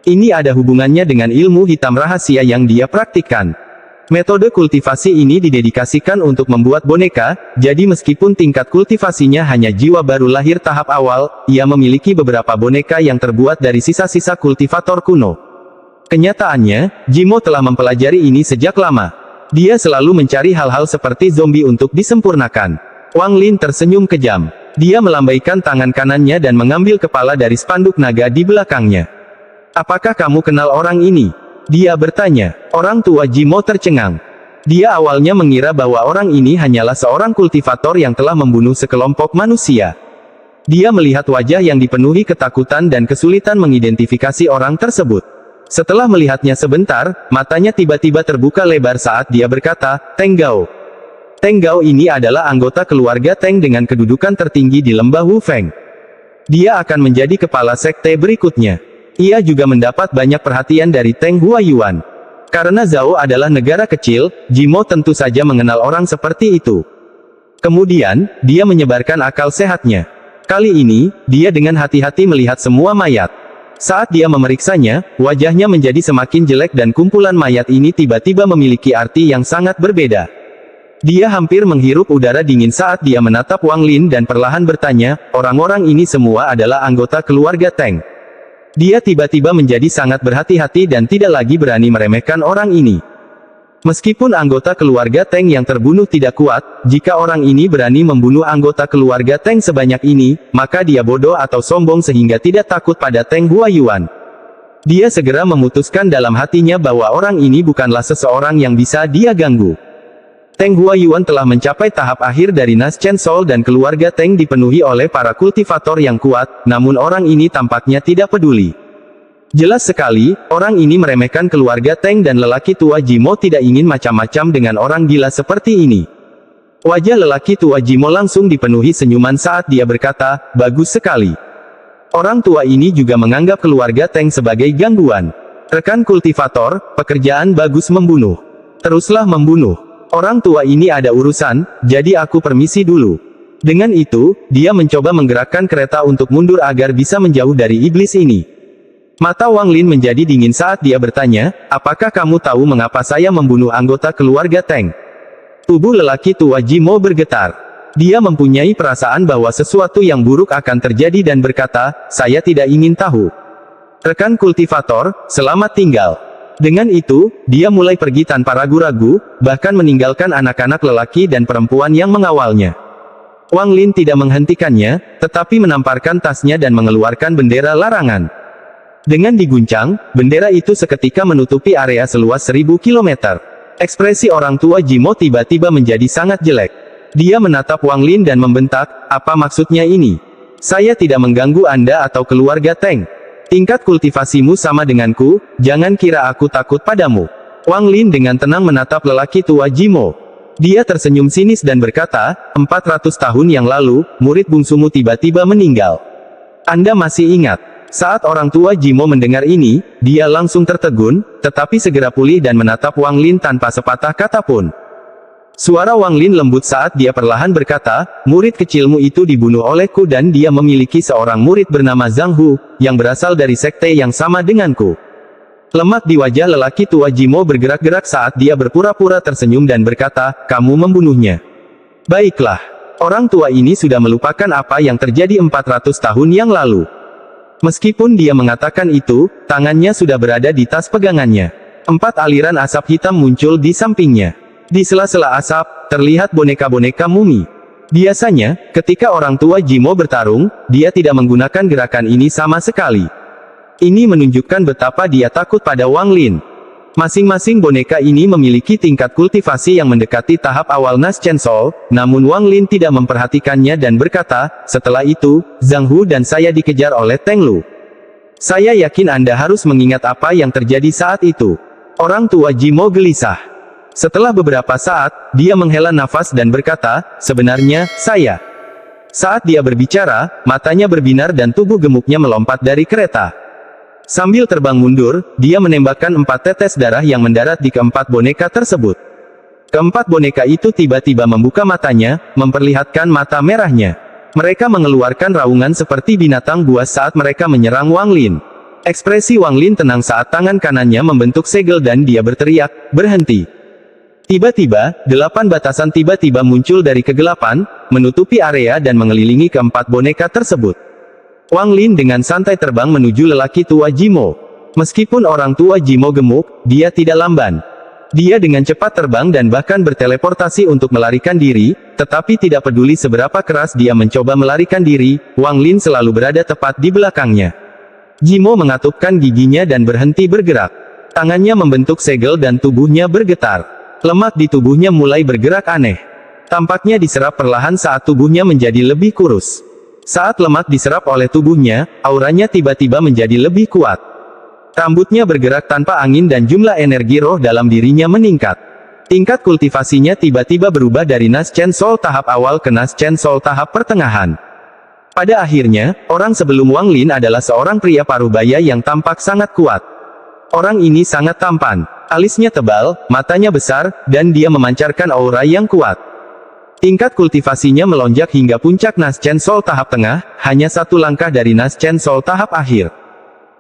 Ini ada hubungannya dengan ilmu hitam rahasia yang dia praktikkan. Metode kultivasi ini didedikasikan untuk membuat boneka, jadi meskipun tingkat kultivasinya hanya jiwa baru lahir tahap awal, ia memiliki beberapa boneka yang terbuat dari sisa-sisa kultivator kuno. Kenyataannya, Jimo telah mempelajari ini sejak lama. Dia selalu mencari hal-hal seperti zombie untuk disempurnakan. Wang Lin tersenyum kejam. Dia melambaikan tangan kanannya dan mengambil kepala dari spanduk naga di belakangnya. "Apakah kamu kenal orang ini?" Dia bertanya. Orang tua Jimo tercengang. Dia awalnya mengira bahwa orang ini hanyalah seorang kultivator yang telah membunuh sekelompok manusia. Dia melihat wajah yang dipenuhi ketakutan dan kesulitan mengidentifikasi orang tersebut. Setelah melihatnya sebentar, matanya tiba-tiba terbuka lebar saat dia berkata, "Teng Gao." Teng Gao ini adalah anggota keluarga Teng dengan kedudukan tertinggi di lembah Wu Feng. Dia akan menjadi kepala sekte berikutnya. Ia juga mendapat banyak perhatian dari Teng Huayuan. Karena Zhao adalah negara kecil, Jimo tentu saja mengenal orang seperti itu. Kemudian, dia menyebarkan akal sehatnya. Kali ini, dia dengan hati-hati melihat semua mayat. Saat dia memeriksanya, wajahnya menjadi semakin jelek dan kumpulan mayat ini tiba-tiba memiliki arti yang sangat berbeda. Dia hampir menghirup udara dingin saat dia menatap Wang Lin dan perlahan bertanya, "Orang-orang ini semua adalah anggota keluarga Teng." Dia tiba-tiba menjadi sangat berhati-hati dan tidak lagi berani meremehkan orang ini. Meskipun anggota keluarga Teng yang terbunuh tidak kuat, jika orang ini berani membunuh anggota keluarga Teng sebanyak ini, maka dia bodoh atau sombong sehingga tidak takut pada Teng Huayuan. Dia segera memutuskan dalam hatinya bahwa orang ini bukanlah seseorang yang bisa dia ganggu. Teng Huayuan telah mencapai tahap akhir dari Nas Chen Sol dan keluarga Teng dipenuhi oleh para kultivator yang kuat, namun orang ini tampaknya tidak peduli. Jelas sekali, orang ini meremehkan keluarga Teng dan lelaki tua Jimo tidak ingin macam-macam dengan orang gila seperti ini. Wajah lelaki tua Jimo langsung dipenuhi senyuman saat dia berkata, bagus sekali. Orang tua ini juga menganggap keluarga Teng sebagai gangguan. Rekan kultivator, pekerjaan bagus membunuh. Teruslah membunuh. Orang tua ini ada urusan, jadi aku permisi dulu. Dengan itu, dia mencoba menggerakkan kereta untuk mundur agar bisa menjauh dari iblis ini. Mata Wang Lin menjadi dingin saat dia bertanya, apakah kamu tahu mengapa saya membunuh anggota keluarga Teng? Tubuh lelaki tua Jimo bergetar. Dia mempunyai perasaan bahwa sesuatu yang buruk akan terjadi dan berkata, saya tidak ingin tahu. Rekan kultivator, selamat tinggal. Dengan itu, dia mulai pergi tanpa ragu-ragu, bahkan meninggalkan anak-anak lelaki dan perempuan yang mengawalnya. Wang Lin tidak menghentikannya, tetapi menamparkan tasnya dan mengeluarkan bendera larangan. Dengan diguncang, bendera itu seketika menutupi area seluas 1000 km. Ekspresi orang tua Jimo tiba-tiba menjadi sangat jelek. Dia menatap Wang Lin dan membentak, apa maksudnya ini? Saya tidak mengganggu Anda atau keluarga Teng. Tingkat kultivasimu sama denganku, jangan kira aku takut padamu. Wang Lin dengan tenang menatap lelaki tua Jimo. Dia tersenyum sinis dan berkata, 400 tahun yang lalu, murid bungsumu tiba-tiba meninggal. Anda masih ingat? Saat orang tua Jimo mendengar ini, dia langsung tertegun, tetapi segera pulih dan menatap Wang Lin tanpa sepatah kata pun. Suara Wang Lin lembut saat dia perlahan berkata, murid kecilmu itu dibunuh olehku dan dia memiliki seorang murid bernama Zhang Hu, yang berasal dari sekte yang sama denganku. Lemak di wajah lelaki tua Jimo bergerak-gerak saat dia berpura-pura tersenyum dan berkata, kamu membunuhnya. Baiklah. Orang tua ini sudah melupakan apa yang terjadi 400 tahun yang lalu. Meskipun dia mengatakan itu, tangannya sudah berada di tas pegangannya. 4 aliran asap hitam muncul di sampingnya. Di sela-sela asap, terlihat boneka-boneka mumi. Biasanya, ketika orang tua Jimo bertarung, dia tidak menggunakan gerakan ini sama sekali. Ini menunjukkan betapa dia takut pada Wang Lin. Masing-masing boneka ini memiliki tingkat kultivasi yang mendekati tahap awal Nas Chen Sol, namun Wang Lin tidak memperhatikannya dan berkata, setelah itu, Zhang Hu dan saya dikejar oleh Teng Lu. Saya yakin Anda harus mengingat apa yang terjadi saat itu. Orang tua Jimo gelisah. Setelah beberapa saat, dia menghela nafas dan berkata, sebenarnya, saya. Saat dia berbicara, matanya berbinar dan tubuh gemuknya melompat dari kereta. Sambil terbang mundur, dia menembakkan 4 tetes darah yang mendarat di keempat boneka tersebut. Keempat boneka itu tiba-tiba membuka matanya, memperlihatkan mata merahnya. Mereka mengeluarkan raungan seperti binatang buas saat mereka menyerang Wang Lin. Ekspresi Wang Lin tenang saat tangan kanannya membentuk segel dan dia berteriak, berhenti. Tiba-tiba, 8 batasan tiba-tiba muncul dari kegelapan, menutupi area dan mengelilingi keempat boneka tersebut. Wang Lin dengan santai terbang menuju lelaki tua Jimo. Meskipun orang tua Jimo gemuk, dia tidak lamban. Dia dengan cepat terbang dan bahkan berteleportasi untuk melarikan diri, tetapi tidak peduli seberapa keras dia mencoba melarikan diri, Wang Lin selalu berada tepat di belakangnya. Jimo mengatupkan giginya dan berhenti bergerak. Tangannya membentuk segel dan tubuhnya bergetar. Lemak di tubuhnya mulai bergerak aneh. Tampaknya diserap perlahan saat tubuhnya menjadi lebih kurus. Saat lemak diserap oleh tubuhnya, auranya tiba-tiba menjadi lebih kuat. Rambutnya bergerak tanpa angin dan jumlah energi roh dalam dirinya meningkat. Tingkat kultivasinya tiba-tiba berubah dari Nas Chen Sol tahap awal ke Nas Chen Sol tahap pertengahan. Pada akhirnya, orang sebelum Wang Lin adalah seorang pria parubaya yang tampak sangat kuat. Orang ini sangat tampan. Alisnya tebal, matanya besar, dan dia memancarkan aura yang kuat. Tingkat kultivasinya melonjak hingga puncak Nas Chen Sol tahap tengah, hanya 1 langkah dari Nas Chen Sol tahap akhir.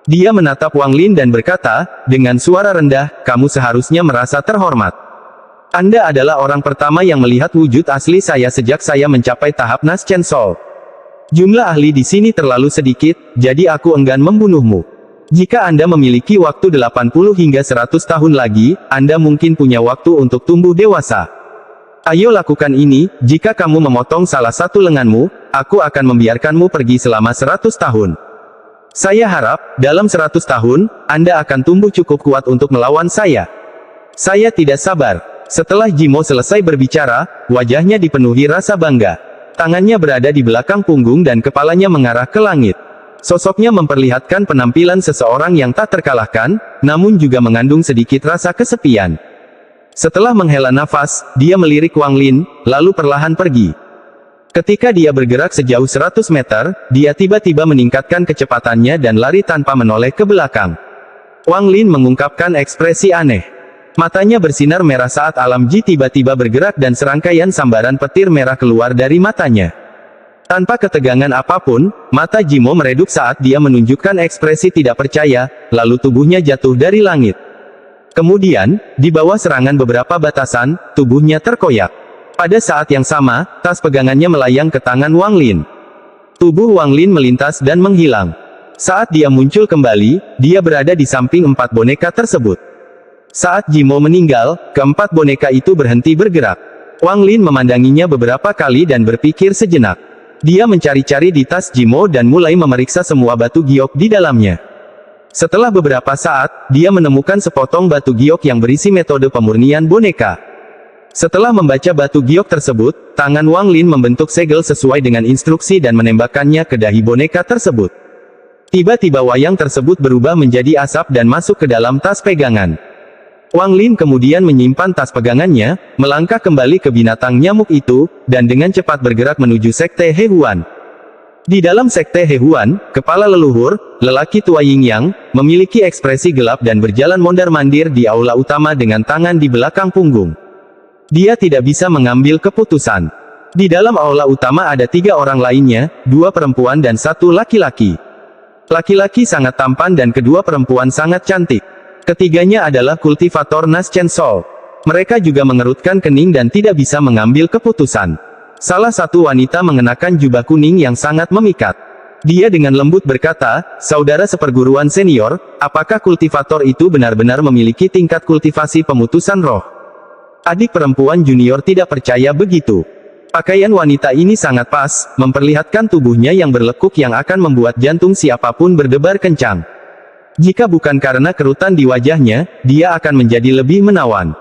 Dia menatap Wang Lin dan berkata, dengan suara rendah, kamu seharusnya merasa terhormat. Anda adalah orang pertama yang melihat wujud asli saya sejak saya mencapai tahap Nas Chen Sol. Jumlah ahli di sini terlalu sedikit, jadi aku enggan membunuhmu. Jika Anda memiliki waktu 80 hingga 100 tahun lagi, Anda mungkin punya waktu untuk tumbuh dewasa. Ayo lakukan ini, jika kamu memotong salah satu lenganmu, aku akan membiarkanmu pergi selama 100 tahun. Saya harap, dalam 100 tahun, Anda akan tumbuh cukup kuat untuk melawan saya. Saya tidak sabar. Setelah Jimo selesai berbicara, wajahnya dipenuhi rasa bangga. Tangannya berada di belakang punggung dan kepalanya mengarah ke langit. Sosoknya memperlihatkan penampilan seseorang yang tak terkalahkan, namun juga mengandung sedikit rasa kesepian. Setelah menghela nafas, dia melirik Wang Lin, lalu perlahan pergi. Ketika dia bergerak sejauh 100 meter, dia tiba-tiba meningkatkan kecepatannya dan lari tanpa menoleh ke belakang. Wang Lin mengungkapkan ekspresi aneh. Matanya bersinar merah saat alam Ji tiba-tiba bergerak dan serangkaian sambaran petir merah keluar dari matanya. Tanpa ketegangan apapun, mata Jimo meredup saat dia menunjukkan ekspresi tidak percaya, lalu tubuhnya jatuh dari langit. Kemudian, di bawah serangan beberapa batasan, tubuhnya terkoyak. Pada saat yang sama, tas pegangannya melayang ke tangan Wang Lin. Tubuh Wang Lin melintas dan menghilang. Saat dia muncul kembali, dia berada di samping 4 boneka tersebut. Saat Jimo meninggal, keempat boneka itu berhenti bergerak. Wang Lin memandanginya beberapa kali dan berpikir sejenak. Dia mencari-cari di tas Jimo dan mulai memeriksa semua batu giok di dalamnya. Setelah beberapa saat, dia menemukan sepotong batu giok yang berisi metode pemurnian boneka. Setelah membaca batu giok tersebut, tangan Wang Lin membentuk segel sesuai dengan instruksi dan menembakkannya ke dahi boneka tersebut. Tiba-tiba wayang tersebut berubah menjadi asap dan masuk ke dalam tas pegangan. Wang Lin kemudian menyimpan tas pegangannya, melangkah kembali ke binatang nyamuk itu, dan dengan cepat bergerak menuju sekte He Huan. Di dalam sekte He Huan, kepala leluhur, lelaki tua Yin Yang, memiliki ekspresi gelap dan berjalan mondar-mandir di aula utama dengan tangan di belakang punggung. Dia tidak bisa mengambil keputusan. Di dalam aula utama ada 3 orang lainnya, 2 perempuan dan 1 laki-laki. Laki-laki sangat tampan dan kedua perempuan sangat cantik. Ketiganya adalah kultivator Nas Chen Sol. Mereka juga mengerutkan kening dan tidak bisa mengambil keputusan. Salah satu wanita mengenakan jubah kuning yang sangat memikat. Dia dengan lembut berkata, "Saudara seperguruan senior, apakah kultivator itu benar-benar memiliki tingkat kultivasi pemutusan roh?" Adik perempuan junior tidak percaya begitu. Pakaian wanita ini sangat pas, memperlihatkan tubuhnya yang berlekuk yang akan membuat jantung siapapun berdebar kencang. Jika bukan karena kerutan di wajahnya, dia akan menjadi lebih menawan.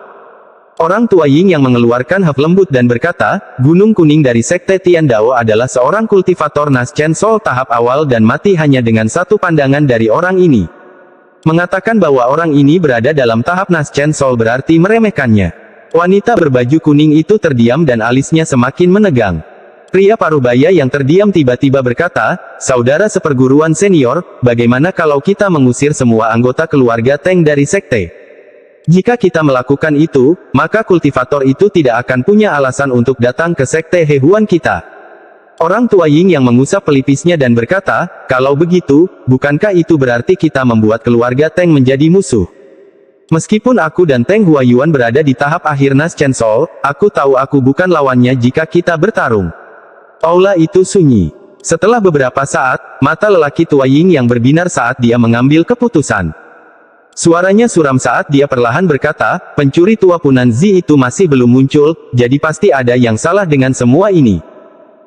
Orang tua Ying yang mengeluarkan haf lembut dan berkata, Gunung Kuning dari Sekte Tiandao adalah seorang kultivator Nas Chen Sol tahap awal dan mati hanya dengan satu pandangan dari orang ini. Mengatakan bahwa orang ini berada dalam tahap Nas Chen Sol berarti meremehkannya. Wanita berbaju kuning itu terdiam dan alisnya semakin menegang. Pria parubaya yang terdiam tiba-tiba berkata, "Saudara seperguruan senior, bagaimana kalau kita mengusir semua anggota keluarga Teng dari sekte? Jika kita melakukan itu, maka kultivator itu tidak akan punya alasan untuk datang ke sekte He Huan kita." Orang tua Ying yang mengusap pelipisnya dan berkata, "Kalau begitu, bukankah itu berarti kita membuat keluarga Teng menjadi musuh? Meskipun aku dan Teng Huayuan berada di tahap akhir Nas Chen Sol, aku tahu aku bukan lawannya jika kita bertarung." Aula itu sunyi. Setelah beberapa saat, mata lelaki tua Ying yang berbinar saat dia mengambil keputusan. Suaranya suram saat dia perlahan berkata, "Pencuri tua Punan Zi itu masih belum muncul, jadi pasti ada yang salah dengan semua ini."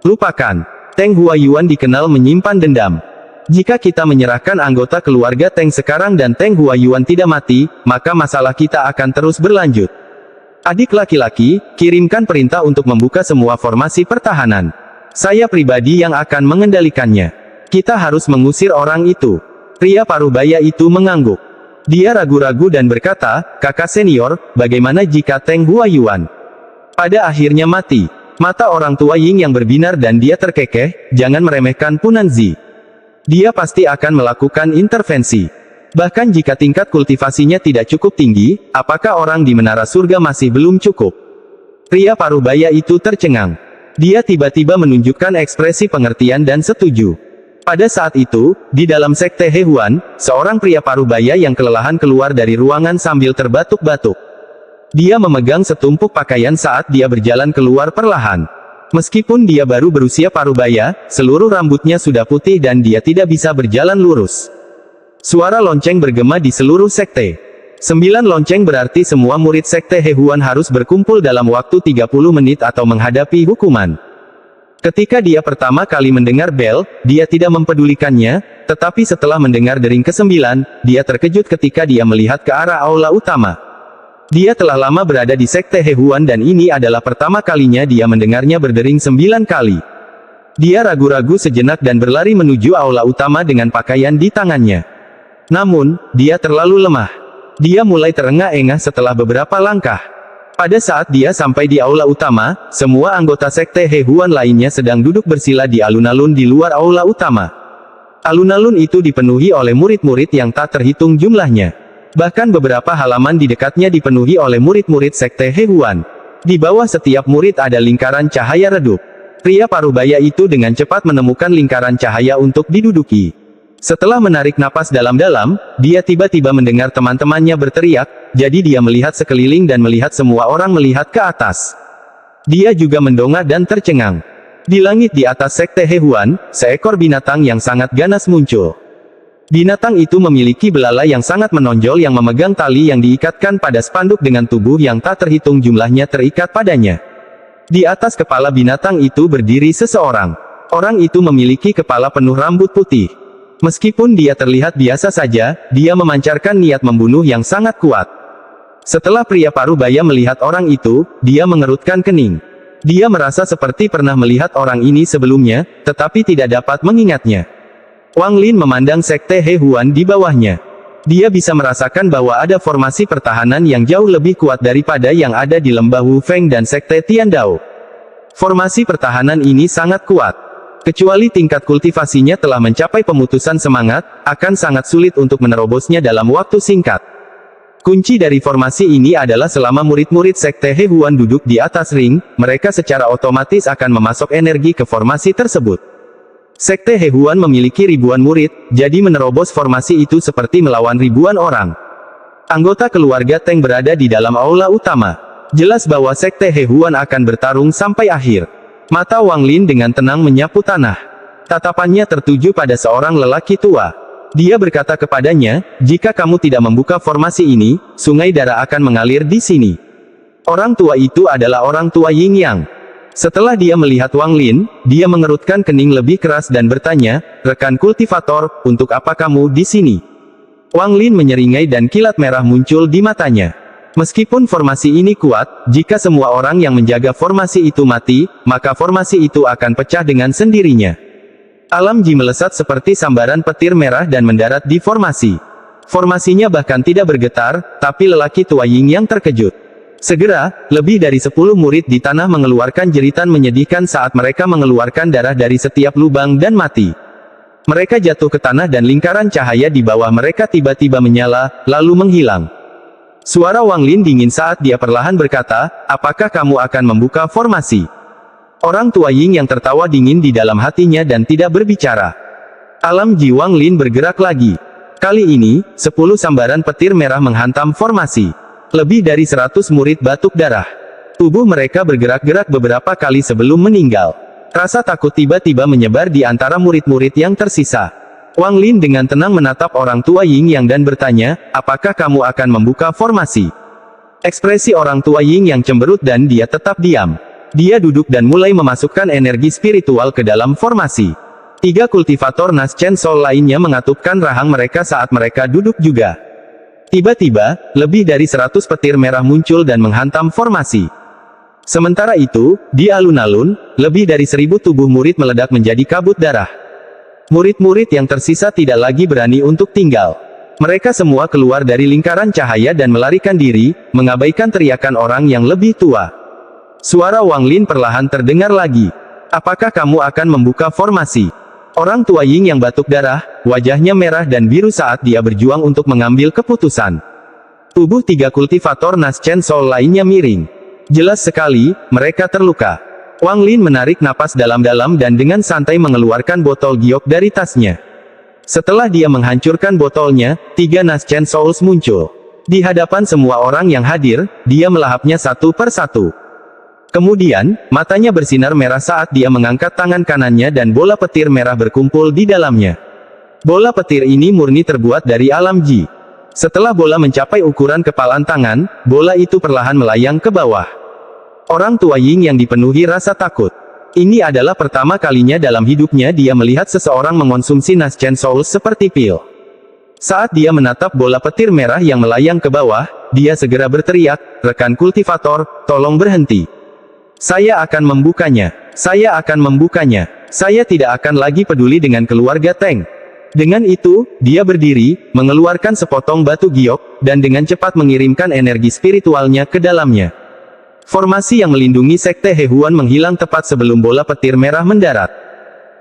Lupakan. Teng Huayuan dikenal menyimpan dendam. Jika kita menyerahkan anggota keluarga Teng sekarang dan Teng Huayuan tidak mati, maka masalah kita akan terus berlanjut. Adik laki-laki, kirimkan perintah untuk membuka semua formasi pertahanan. Saya pribadi yang akan mengendalikannya. Kita harus mengusir orang itu. Pria parubaya itu mengangguk. Dia ragu-ragu dan berkata, "Kakak senior, bagaimana jika Teng Huayuan pada akhirnya mati?" Mata orang tua Ying yang berbinar dan dia terkekeh, "Jangan meremehkan Punan Zi. Dia pasti akan melakukan intervensi. Bahkan jika tingkat kultivasinya tidak cukup tinggi, apakah orang di menara surga masih belum cukup?" Pria parubaya itu tercengang. Dia tiba-tiba menunjukkan ekspresi pengertian dan setuju. Pada saat itu, di dalam sekte He Huan, seorang pria parubaya yang kelelahan keluar dari ruangan sambil terbatuk-batuk. Dia memegang setumpuk pakaian saat dia berjalan keluar perlahan. Meskipun dia baru berusia parubaya, seluruh rambutnya sudah putih dan dia tidak bisa berjalan lurus. Suara lonceng bergema di seluruh sekte. 9 lonceng berarti semua murid sekte He Huan harus berkumpul dalam waktu 30 menit atau menghadapi hukuman. Ketika dia pertama kali mendengar bel, dia tidak mempedulikannya, tetapi setelah mendengar dering ke-9, dia terkejut ketika dia melihat ke arah aula utama. Dia telah lama berada di Sekte Hehuan dan ini adalah pertama kalinya dia mendengarnya berdering 9 kali. Dia ragu-ragu sejenak dan berlari menuju aula utama dengan pakaian di tangannya. Namun, dia terlalu lemah. Dia mulai terengah-engah setelah beberapa langkah. Pada saat dia sampai di aula utama, semua anggota Sekte Hehuan lainnya sedang duduk bersila di alun-alun di luar aula utama. Alun-alun itu dipenuhi oleh murid-murid yang tak terhitung jumlahnya. Bahkan beberapa halaman di dekatnya dipenuhi oleh murid-murid Sekte Hehuan. Di bawah setiap murid ada lingkaran cahaya redup. Pria parubaya itu dengan cepat menemukan lingkaran cahaya untuk diduduki. Setelah menarik napas dalam-dalam, dia tiba-tiba mendengar teman-temannya berteriak, jadi dia melihat sekeliling dan melihat semua orang melihat ke atas. Dia juga mendongak dan tercengang. Di langit di atas Sekte Hehuan, seekor binatang yang sangat ganas muncul. Binatang itu memiliki belalai yang sangat menonjol yang memegang tali yang diikatkan pada spanduk dengan tubuh yang tak terhitung jumlahnya terikat padanya. Di atas kepala binatang itu berdiri seseorang. Orang itu memiliki kepala penuh rambut putih. Meskipun dia terlihat biasa saja, dia memancarkan niat membunuh yang sangat kuat. Setelah pria parubaya melihat orang itu, dia mengerutkan kening. Dia merasa seperti pernah melihat orang ini sebelumnya, tetapi tidak dapat mengingatnya. Wang Lin memandang Sekte Hehuan di bawahnya. Dia bisa merasakan bahwa ada formasi pertahanan yang jauh lebih kuat daripada yang ada di lembah Wu Feng dan Sekte Tiandao. Formasi pertahanan ini sangat kuat. Kecuali tingkat kultivasinya telah mencapai pemutusan semangat, akan sangat sulit untuk menerobosnya dalam waktu singkat. Kunci dari formasi ini adalah selama murid-murid Sekte Hehuan duduk di atas ring, mereka secara otomatis akan memasok energi ke formasi tersebut. Sekte Hehuan memiliki ribuan murid, jadi menerobos formasi itu seperti melawan ribuan orang. Anggota keluarga Teng berada di dalam aula utama. Jelas bahwa Sekte Hehuan akan bertarung sampai akhir. Mata Wang Lin dengan tenang menyapu tanah. Tatapannya tertuju pada seorang lelaki tua. Dia berkata kepadanya, jika kamu tidak membuka formasi ini, sungai darah akan mengalir di sini. Orang tua itu adalah orang tua Ying Yang. Setelah dia melihat Wang Lin, dia mengerutkan kening lebih keras dan bertanya, rekan kultivator, untuk apa kamu di sini? Wang Lin menyeringai dan kilat merah muncul di matanya. Meskipun formasi ini kuat, jika semua orang yang menjaga formasi itu mati, maka formasi itu akan pecah dengan sendirinya. Alam Ji melesat seperti sambaran petir merah dan mendarat di formasi. Formasinya bahkan tidak bergetar, tapi lelaki tua Ying yang terkejut. Segera, lebih dari 10 murid di tanah mengeluarkan jeritan menyedihkan saat mereka mengeluarkan darah dari setiap lubang dan mati. Mereka jatuh ke tanah dan lingkaran cahaya di bawah mereka tiba-tiba menyala, lalu menghilang. Suara Wang Lin dingin saat dia perlahan berkata, apakah kamu akan membuka formasi? Orang tua Ying yang tertawa dingin di dalam hatinya dan tidak berbicara. Alam Ji Wang Lin bergerak lagi. Kali ini, 10 sambaran petir merah menghantam formasi. Lebih dari 100 murid batuk darah. Tubuh mereka bergerak-gerak beberapa kali sebelum meninggal. Rasa takut tiba-tiba menyebar di antara murid-murid yang tersisa. Wang Lin dengan tenang menatap orang tua Ying Yang dan bertanya, apakah kamu akan membuka formasi? Ekspresi orang tua Ying Yang cemberut dan dia tetap diam. Dia duduk dan mulai memasukkan energi spiritual ke dalam formasi. 3 kultivator Nas Chen Sol lainnya mengatupkan rahang mereka saat mereka duduk juga. Tiba-tiba, lebih dari 100 petir merah muncul dan menghantam formasi. Sementara itu, di alun-alun, lebih dari 1000 tubuh murid meledak menjadi kabut darah. Murid-murid yang tersisa tidak lagi berani untuk tinggal. Mereka semua keluar dari lingkaran cahaya dan melarikan diri, mengabaikan teriakan orang yang lebih tua. Suara Wang Lin perlahan terdengar lagi. Apakah kamu akan membuka formasi? Orang tua Ying yang batuk darah, wajahnya merah dan biru saat dia berjuang untuk mengambil keputusan. Tubuh 3 kultivator Nas Chen Sol lainnya miring. Jelas sekali, mereka terluka. Wang Lin menarik napas dalam-dalam dan dengan santai mengeluarkan botol giok dari tasnya. Setelah dia menghancurkan botolnya, 3 Nas Chen Souls muncul. Di hadapan semua orang yang hadir, dia melahapnya satu per satu. Kemudian, matanya bersinar merah saat dia mengangkat tangan kanannya dan bola petir merah berkumpul di dalamnya. Bola petir ini murni terbuat dari alam Ji. Setelah bola mencapai ukuran kepalan tangan, bola itu perlahan melayang ke bawah. Orang tua Ying yang dipenuhi rasa takut. Ini adalah pertama kalinya dalam hidupnya dia melihat seseorang mengonsumsi Nas Chen Souls seperti pil. Saat dia menatap bola petir merah yang melayang ke bawah, dia segera berteriak, "Rekan kultivator, tolong berhenti. Saya akan membukanya. Saya akan membukanya. Saya tidak akan lagi peduli dengan keluarga Teng." Dengan itu, dia berdiri, mengeluarkan sepotong batu giok, dan dengan cepat mengirimkan energi spiritualnya ke dalamnya. Formasi yang melindungi Sekte Hehuan menghilang tepat sebelum bola petir merah mendarat.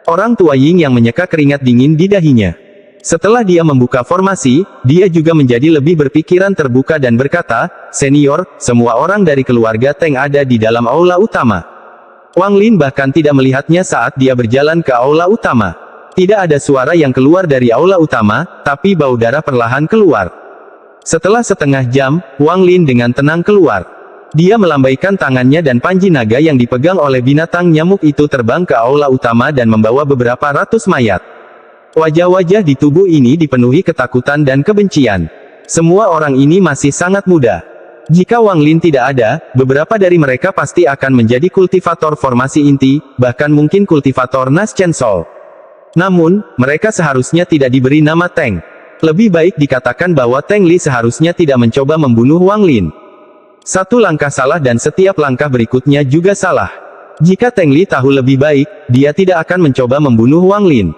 Orang tua Ying yang menyeka keringat dingin di dahinya. Setelah dia membuka formasi, dia juga menjadi lebih berpikiran terbuka dan berkata, "Senior, semua orang dari keluarga Teng ada di dalam aula utama." Wang Lin bahkan tidak melihatnya saat dia berjalan ke aula utama. Tidak ada suara yang keluar dari aula utama, tapi bau darah perlahan keluar. Setelah setengah jam, Wang Lin dengan tenang keluar. Dia melambaikan tangannya dan panji naga yang dipegang oleh binatang nyamuk itu terbang ke aula utama dan membawa beberapa ratus mayat. Wajah-wajah di tubuh ini dipenuhi ketakutan dan kebencian. Semua orang ini masih sangat muda. Jika Wang Lin tidak ada, beberapa dari mereka pasti akan menjadi kultivator formasi inti, bahkan mungkin kultivator Nas Chen Sol. Namun, mereka seharusnya tidak diberi nama Teng. Lebih baik dikatakan bahwa Teng Li seharusnya tidak mencoba membunuh Wang Lin. Satu langkah salah dan setiap langkah berikutnya juga salah. Jika Teng Li tahu lebih baik, dia tidak akan mencoba membunuh Wang Lin.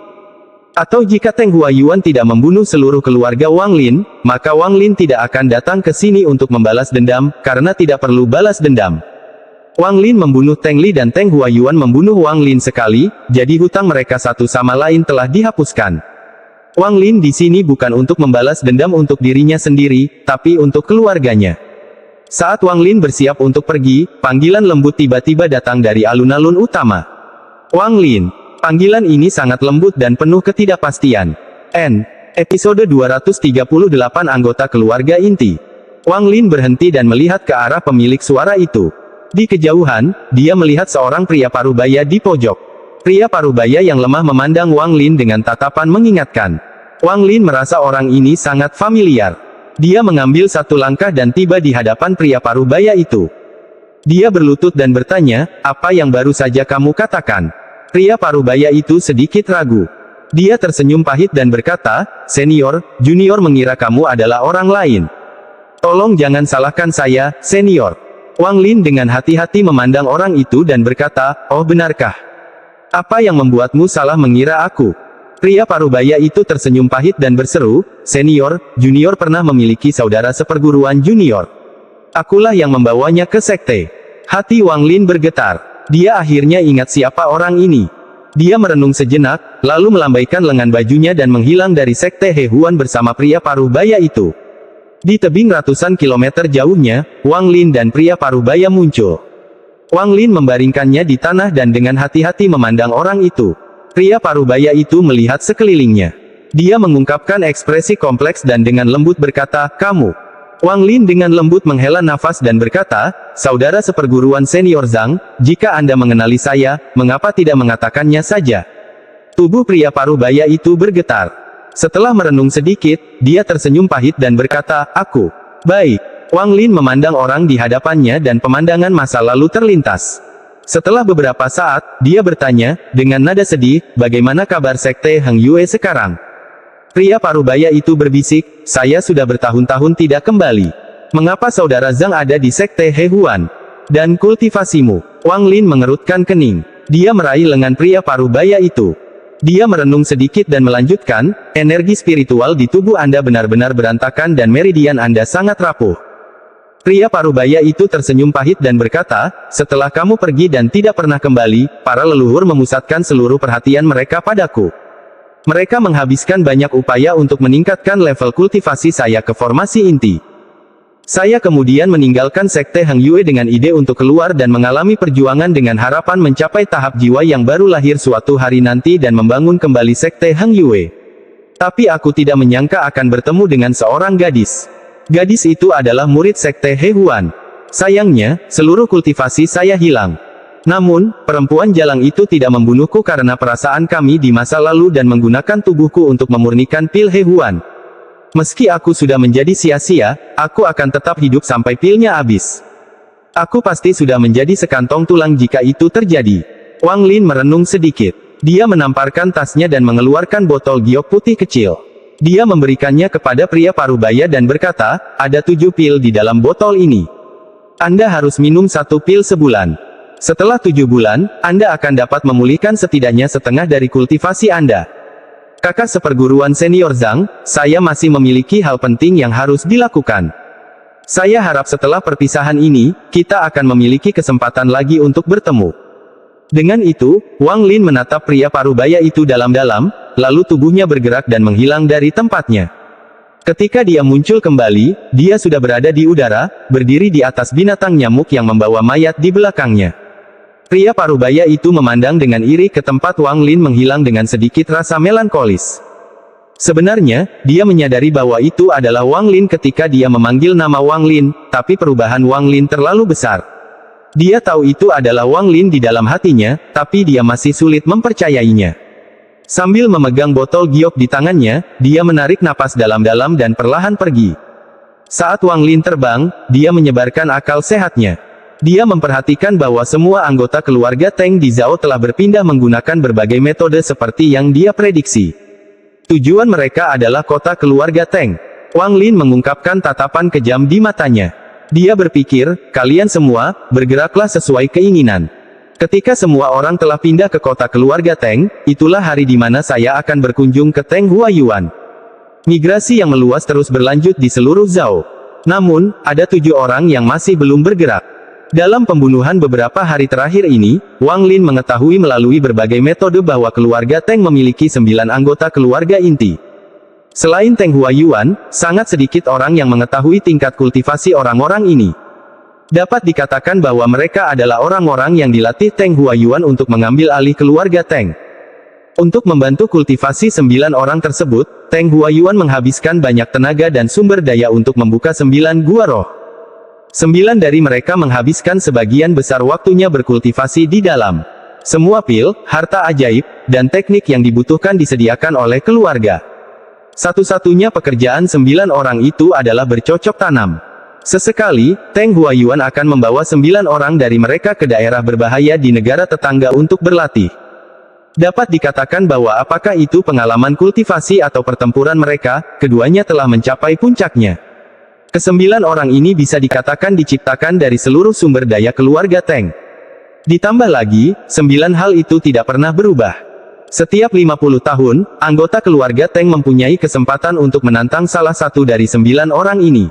Atau jika Teng Huayuan tidak membunuh seluruh keluarga Wang Lin, maka Wang Lin tidak akan datang ke sini untuk membalas dendam, karena tidak perlu balas dendam. Wang Lin membunuh Teng Li dan Teng Huayuan membunuh Wang Lin sekali, jadi hutang mereka satu sama lain telah dihapuskan. Wang Lin di sini bukan untuk membalas dendam untuk dirinya sendiri, tapi untuk keluarganya. Saat Wang Lin bersiap untuk pergi, panggilan lembut tiba-tiba datang dari alun-alun utama. "Wang Lin." Panggilan ini sangat lembut dan penuh ketidakpastian. Episode 238 Anggota Keluarga Inti. Wang Lin berhenti dan melihat ke arah pemilik suara itu. Di kejauhan, dia melihat seorang pria parubaya di pojok. Pria parubaya yang lemah memandang Wang Lin dengan tatapan mengingatkan. Wang Lin merasa orang ini sangat familiar. Dia mengambil satu langkah dan tiba di hadapan pria parubaya itu. Dia berlutut dan bertanya, "Apa yang baru saja kamu katakan?" Pria parubaya itu sedikit ragu. Dia tersenyum pahit dan berkata, "Senior, junior mengira kamu adalah orang lain. Tolong jangan salahkan saya, senior." Wang Lin dengan hati-hati memandang orang itu dan berkata, "Oh benarkah? Apa yang membuatmu salah mengira aku?" Pria parubaya itu tersenyum pahit dan berseru, "Senior, junior pernah memiliki saudara seperguruan junior. Akulah yang membawanya ke sekte." Hati Wang Lin bergetar. Dia akhirnya ingat siapa orang ini. Dia merenung sejenak, lalu melambaikan lengan bajunya dan menghilang dari sekte Hehuan bersama pria parubaya itu. Di tebing ratusan kilometer jauhnya, Wang Lin dan pria parubaya muncul. Wang Lin membaringkannya di tanah dan dengan hati-hati memandang orang itu. Pria parubaya itu melihat sekelilingnya. Dia mengungkapkan ekspresi kompleks dan dengan lembut berkata, "Kamu." Wang Lin dengan lembut menghela nafas dan berkata, "Saudara seperguruan senior Zhang, jika Anda mengenali saya, mengapa tidak mengatakannya saja?" Tubuh pria parubaya itu bergetar. Setelah merenung sedikit, dia tersenyum pahit dan berkata, "Aku." "Baik." Wang Lin memandang orang di hadapannya dan pemandangan masa lalu terlintas. Setelah beberapa saat, dia bertanya, dengan nada sedih, "Bagaimana kabar sekte Heng Yue sekarang?" Pria parubaya itu berbisik, "Saya sudah bertahun-tahun tidak kembali. Mengapa saudara Zhang ada di sekte Hehuan? Dan kultivasimu?" Wang Lin mengerutkan kening. Dia meraih lengan pria parubaya itu. Dia merenung sedikit dan melanjutkan, "Energi spiritual di tubuh Anda benar-benar berantakan dan meridian Anda sangat rapuh." Pria parubaya itu tersenyum pahit dan berkata, "Setelah kamu pergi dan tidak pernah kembali, para leluhur memusatkan seluruh perhatian mereka padaku. Mereka menghabiskan banyak upaya untuk meningkatkan level kultivasi saya ke formasi inti. Saya kemudian meninggalkan sekte Heng Yue dengan ide untuk keluar dan mengalami perjuangan dengan harapan mencapai tahap jiwa yang baru lahir suatu hari nanti dan membangun kembali sekte Heng Yue. Tapi aku tidak menyangka akan bertemu dengan seorang gadis. Gadis itu adalah murid sekte Hehuan. Sayangnya, seluruh kultivasi saya hilang. Namun, perempuan jalang itu tidak membunuhku karena perasaan kami di masa lalu dan menggunakan tubuhku untuk memurnikan pil Hehuan. Meski aku sudah menjadi sia-sia, aku akan tetap hidup sampai pilnya habis. Aku pasti sudah menjadi sekantong tulang jika itu terjadi." Wang Lin merenung sedikit. Dia menamparkan tasnya dan mengeluarkan botol giok putih kecil. Dia memberikannya kepada pria parubaya dan berkata, ada 7 pil di dalam botol ini. Anda harus minum 1 pil sebulan. Setelah 7 bulan, Anda akan dapat memulihkan setidaknya setengah dari kultivasi Anda. Kakak seperguruan senior Zhang, saya masih memiliki hal penting yang harus dilakukan. Saya harap setelah perpisahan ini, kita akan memiliki kesempatan lagi untuk bertemu. Dengan itu, Wang Lin menatap pria parubaya itu dalam-dalam, lalu tubuhnya bergerak dan menghilang dari tempatnya. Ketika dia muncul kembali, dia sudah berada di udara, berdiri di atas binatang nyamuk yang membawa mayat di belakangnya. Pria parubaya itu memandang dengan iri ke tempat Wang Lin menghilang dengan sedikit rasa melankolis. Sebenarnya, dia menyadari bahwa itu adalah Wang Lin ketika dia memanggil nama Wang Lin, tapi perubahan Wang Lin terlalu besar. Dia tahu itu adalah Wang Lin di dalam hatinya, tapi dia masih sulit mempercayainya. Sambil memegang botol giok di tangannya, dia menarik napas dalam-dalam dan perlahan pergi. Saat Wang Lin terbang, dia menyebarkan akal sehatnya. Dia memperhatikan bahwa semua anggota keluarga Teng di Zhao telah berpindah menggunakan berbagai metode seperti yang dia prediksi. Tujuan mereka adalah kota keluarga Teng. Wang Lin mengungkapkan tatapan kejam di matanya. Dia berpikir, kalian semua, bergeraklah sesuai keinginan. Ketika semua orang telah pindah ke kota keluarga Teng, itulah hari di mana saya akan berkunjung ke Teng Huayuan. Migrasi yang meluas terus berlanjut di seluruh Zhao. Namun, ada 7 orang yang masih belum bergerak. Dalam pembunuhan beberapa hari terakhir ini, Wang Lin mengetahui melalui berbagai metode bahwa keluarga Teng memiliki 9 anggota keluarga inti. Selain Teng Huayuan, sangat sedikit orang yang mengetahui tingkat kultivasi orang-orang ini. Dapat dikatakan bahwa mereka adalah orang-orang yang dilatih Teng Huayuan untuk mengambil alih keluarga Teng. Untuk membantu kultivasi 9 orang tersebut, Teng Huayuan menghabiskan banyak tenaga dan sumber daya untuk membuka 9 gua roh. 9 dari mereka menghabiskan sebagian besar waktunya berkultivasi di dalam. Semua pil, harta ajaib, dan teknik yang dibutuhkan disediakan oleh keluarga. Satu-satunya pekerjaan 9 orang itu adalah bercocok tanam. Sesekali, Teng Huayuan akan membawa 9 orang dari mereka ke daerah berbahaya di negara tetangga untuk berlatih. Dapat dikatakan bahwa apakah itu pengalaman kultivasi atau pertempuran mereka, keduanya telah mencapai puncaknya. Ke-9 orang ini bisa dikatakan diciptakan dari seluruh sumber daya keluarga Teng. Ditambah lagi, 9 hal itu tidak pernah berubah. Setiap 50 tahun, anggota keluarga Teng mempunyai kesempatan untuk menantang salah satu dari 9 orang ini.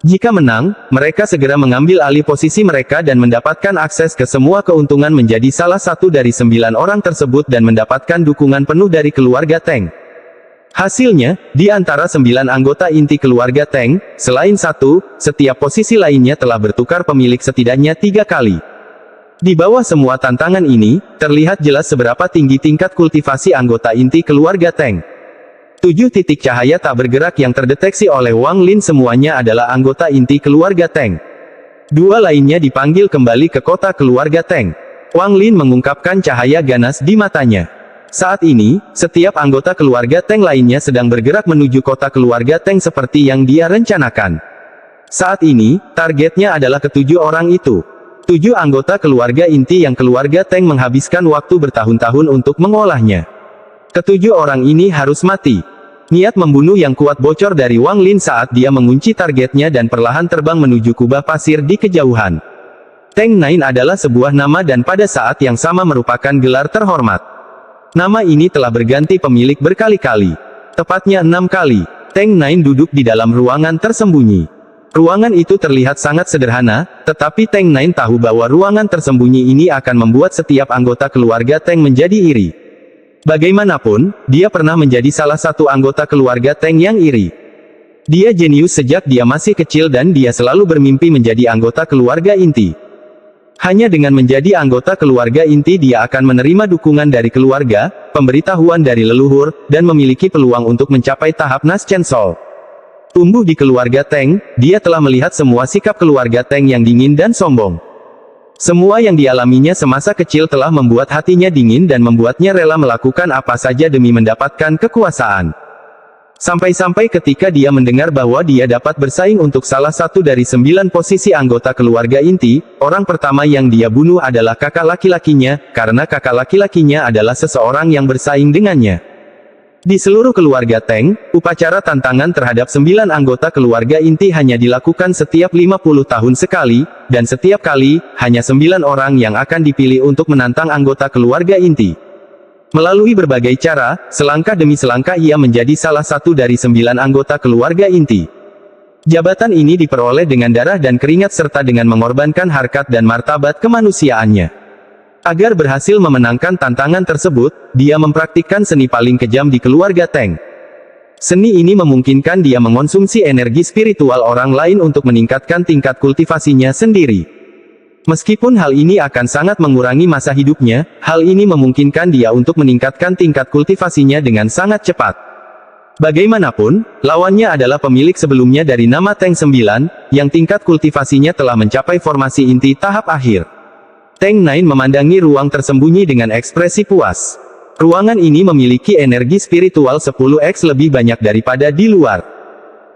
Jika menang, mereka segera mengambil alih posisi mereka dan mendapatkan akses ke semua keuntungan menjadi salah satu dari 9 orang tersebut dan mendapatkan dukungan penuh dari keluarga Teng. Hasilnya, di antara 9 anggota inti keluarga Teng, selain satu, setiap posisi lainnya telah bertukar pemilik setidaknya 3 kali. Di bawah semua tantangan ini, terlihat jelas seberapa tinggi tingkat kultivasi anggota inti keluarga Teng. 7 titik cahaya tak bergerak yang terdeteksi oleh Wang Lin semuanya adalah anggota inti keluarga Teng. 2 lainnya dipanggil kembali ke kota keluarga Teng. Wang Lin mengungkapkan cahaya ganas di matanya. Saat ini, setiap anggota keluarga Teng lainnya sedang bergerak menuju kota keluarga Teng seperti yang dia rencanakan. Saat ini, targetnya adalah ke-7 orang itu. 7 anggota keluarga inti yang keluarga Teng menghabiskan waktu bertahun-tahun untuk mengolahnya. Ke-7 orang ini harus mati. Niat membunuh yang kuat bocor dari Wang Lin saat dia mengunci targetnya dan perlahan terbang menuju kubah pasir di kejauhan. Teng Nine adalah sebuah nama dan pada saat yang sama merupakan gelar terhormat. Nama ini telah berganti pemilik berkali-kali. Tepatnya 6 kali. Teng Nine duduk di dalam ruangan tersembunyi. Ruangan itu terlihat sangat sederhana, tetapi Teng Nine tahu bahwa ruangan tersembunyi ini akan membuat setiap anggota keluarga Teng menjadi iri. Bagaimanapun, dia pernah menjadi salah satu anggota keluarga Teng yang iri. Dia jenius sejak dia masih kecil dan dia selalu bermimpi menjadi anggota keluarga inti. Hanya dengan menjadi anggota keluarga inti dia akan menerima dukungan dari keluarga, pemberitahuan dari leluhur, dan memiliki peluang untuk mencapai tahap Naschen Soul. Tumbuh di keluarga Teng, dia telah melihat semua sikap keluarga Teng yang dingin dan sombong. Semua yang dialaminya semasa kecil telah membuat hatinya dingin dan membuatnya rela melakukan apa saja demi mendapatkan kekuasaan. Sampai-sampai ketika dia mendengar bahwa dia dapat bersaing untuk salah satu dari 9 posisi anggota keluarga inti, orang pertama yang dia bunuh adalah kakak laki-lakinya, karena kakak laki-lakinya adalah seseorang yang bersaing dengannya. Di seluruh keluarga Teng, upacara tantangan terhadap 9 anggota keluarga inti hanya dilakukan setiap 50 tahun sekali, dan setiap kali, hanya 9 orang yang akan dipilih untuk menantang anggota keluarga inti. Melalui berbagai cara, selangkah demi selangkah ia menjadi salah satu dari 9 anggota keluarga inti. Jabatan ini diperoleh dengan darah dan keringat serta dengan mengorbankan harkat dan martabat kemanusiaannya. Agar berhasil memenangkan tantangan tersebut, dia mempraktikkan seni paling kejam di keluarga Teng. Seni ini memungkinkan dia mengonsumsi energi spiritual orang lain untuk meningkatkan tingkat kultivasinya sendiri. Meskipun hal ini akan sangat mengurangi masa hidupnya, hal ini memungkinkan dia untuk meningkatkan tingkat kultivasinya dengan sangat cepat. Bagaimanapun, lawannya adalah pemilik sebelumnya dari nama Teng 9, yang tingkat kultivasinya telah mencapai formasi inti tahap akhir. Teng 9 memandangi ruang tersembunyi dengan ekspresi puas. Ruangan ini memiliki energi spiritual 10x lebih banyak daripada di luar.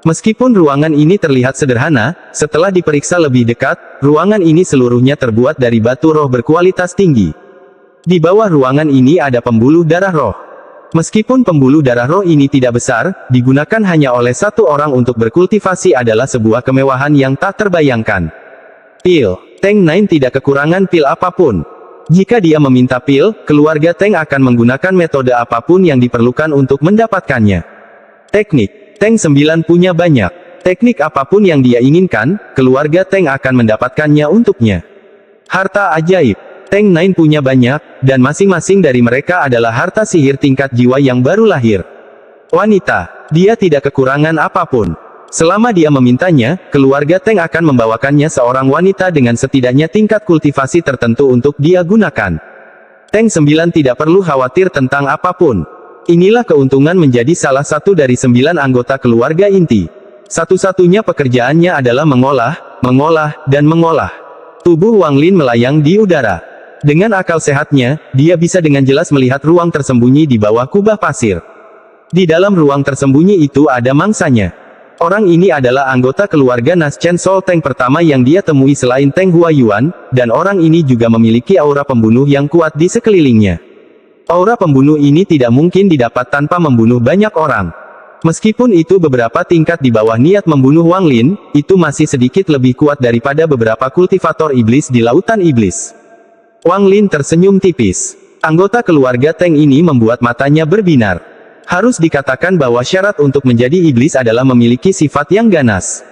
Meskipun ruangan ini terlihat sederhana, setelah diperiksa lebih dekat, ruangan ini seluruhnya terbuat dari batu roh berkualitas tinggi. Di bawah ruangan ini ada pembuluh darah roh. Meskipun pembuluh darah roh ini tidak besar, digunakan hanya oleh satu orang untuk berkultivasi adalah sebuah kemewahan yang tak terbayangkan. Pil. Teng 9 tidak kekurangan pil apapun. Jika dia meminta pil, keluarga Teng akan menggunakan metode apapun yang diperlukan untuk mendapatkannya. Teknik. Teng 9 punya banyak. Teknik apapun yang dia inginkan, keluarga Teng akan mendapatkannya untuknya. Harta ajaib. Teng 9 punya banyak, dan masing-masing dari mereka adalah harta sihir tingkat jiwa yang baru lahir. Wanita. Dia tidak kekurangan apapun. Selama dia memintanya, keluarga Teng akan membawakannya seorang wanita dengan setidaknya tingkat kultivasi tertentu untuk dia gunakan. Teng 9 tidak perlu khawatir tentang apapun. Inilah keuntungan menjadi salah satu dari 9 anggota keluarga inti. Satu-satunya pekerjaannya adalah mengolah, dan mengolah. Tubuh Wang Lin melayang di udara. Dengan akal sehatnya, dia bisa dengan jelas melihat ruang tersembunyi di bawah kubah pasir. Di dalam ruang tersembunyi itu ada mangsanya. Orang ini adalah anggota keluarga Nas Chen Sol Teng pertama yang dia temui selain Teng Huayuan, dan orang ini juga memiliki aura pembunuh yang kuat di sekelilingnya. Aura pembunuh ini tidak mungkin didapat tanpa membunuh banyak orang. Meskipun itu beberapa tingkat di bawah niat membunuh Wang Lin, itu masih sedikit lebih kuat daripada beberapa kultivator iblis di lautan iblis. Wang Lin tersenyum tipis. Anggota keluarga Teng ini membuat matanya berbinar. Harus dikatakan bahwa syarat untuk menjadi iblis adalah memiliki sifat yang ganas.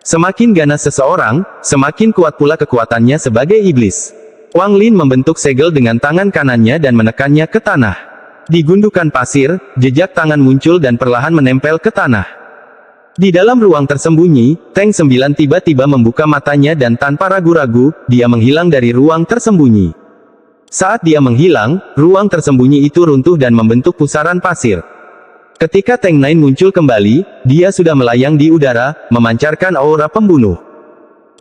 Semakin ganas seseorang, semakin kuat pula kekuatannya sebagai iblis. Wang Lin membentuk segel dengan tangan kanannya dan menekannya ke tanah. Di gundukan pasir, jejak tangan muncul dan perlahan menempel ke tanah. Di dalam ruang tersembunyi, Teng 9 tiba-tiba membuka matanya dan tanpa ragu-ragu, dia menghilang dari ruang tersembunyi. Saat dia menghilang, ruang tersembunyi itu runtuh dan membentuk pusaran pasir. Ketika Teng 9 muncul kembali, dia sudah melayang di udara, memancarkan aura pembunuh.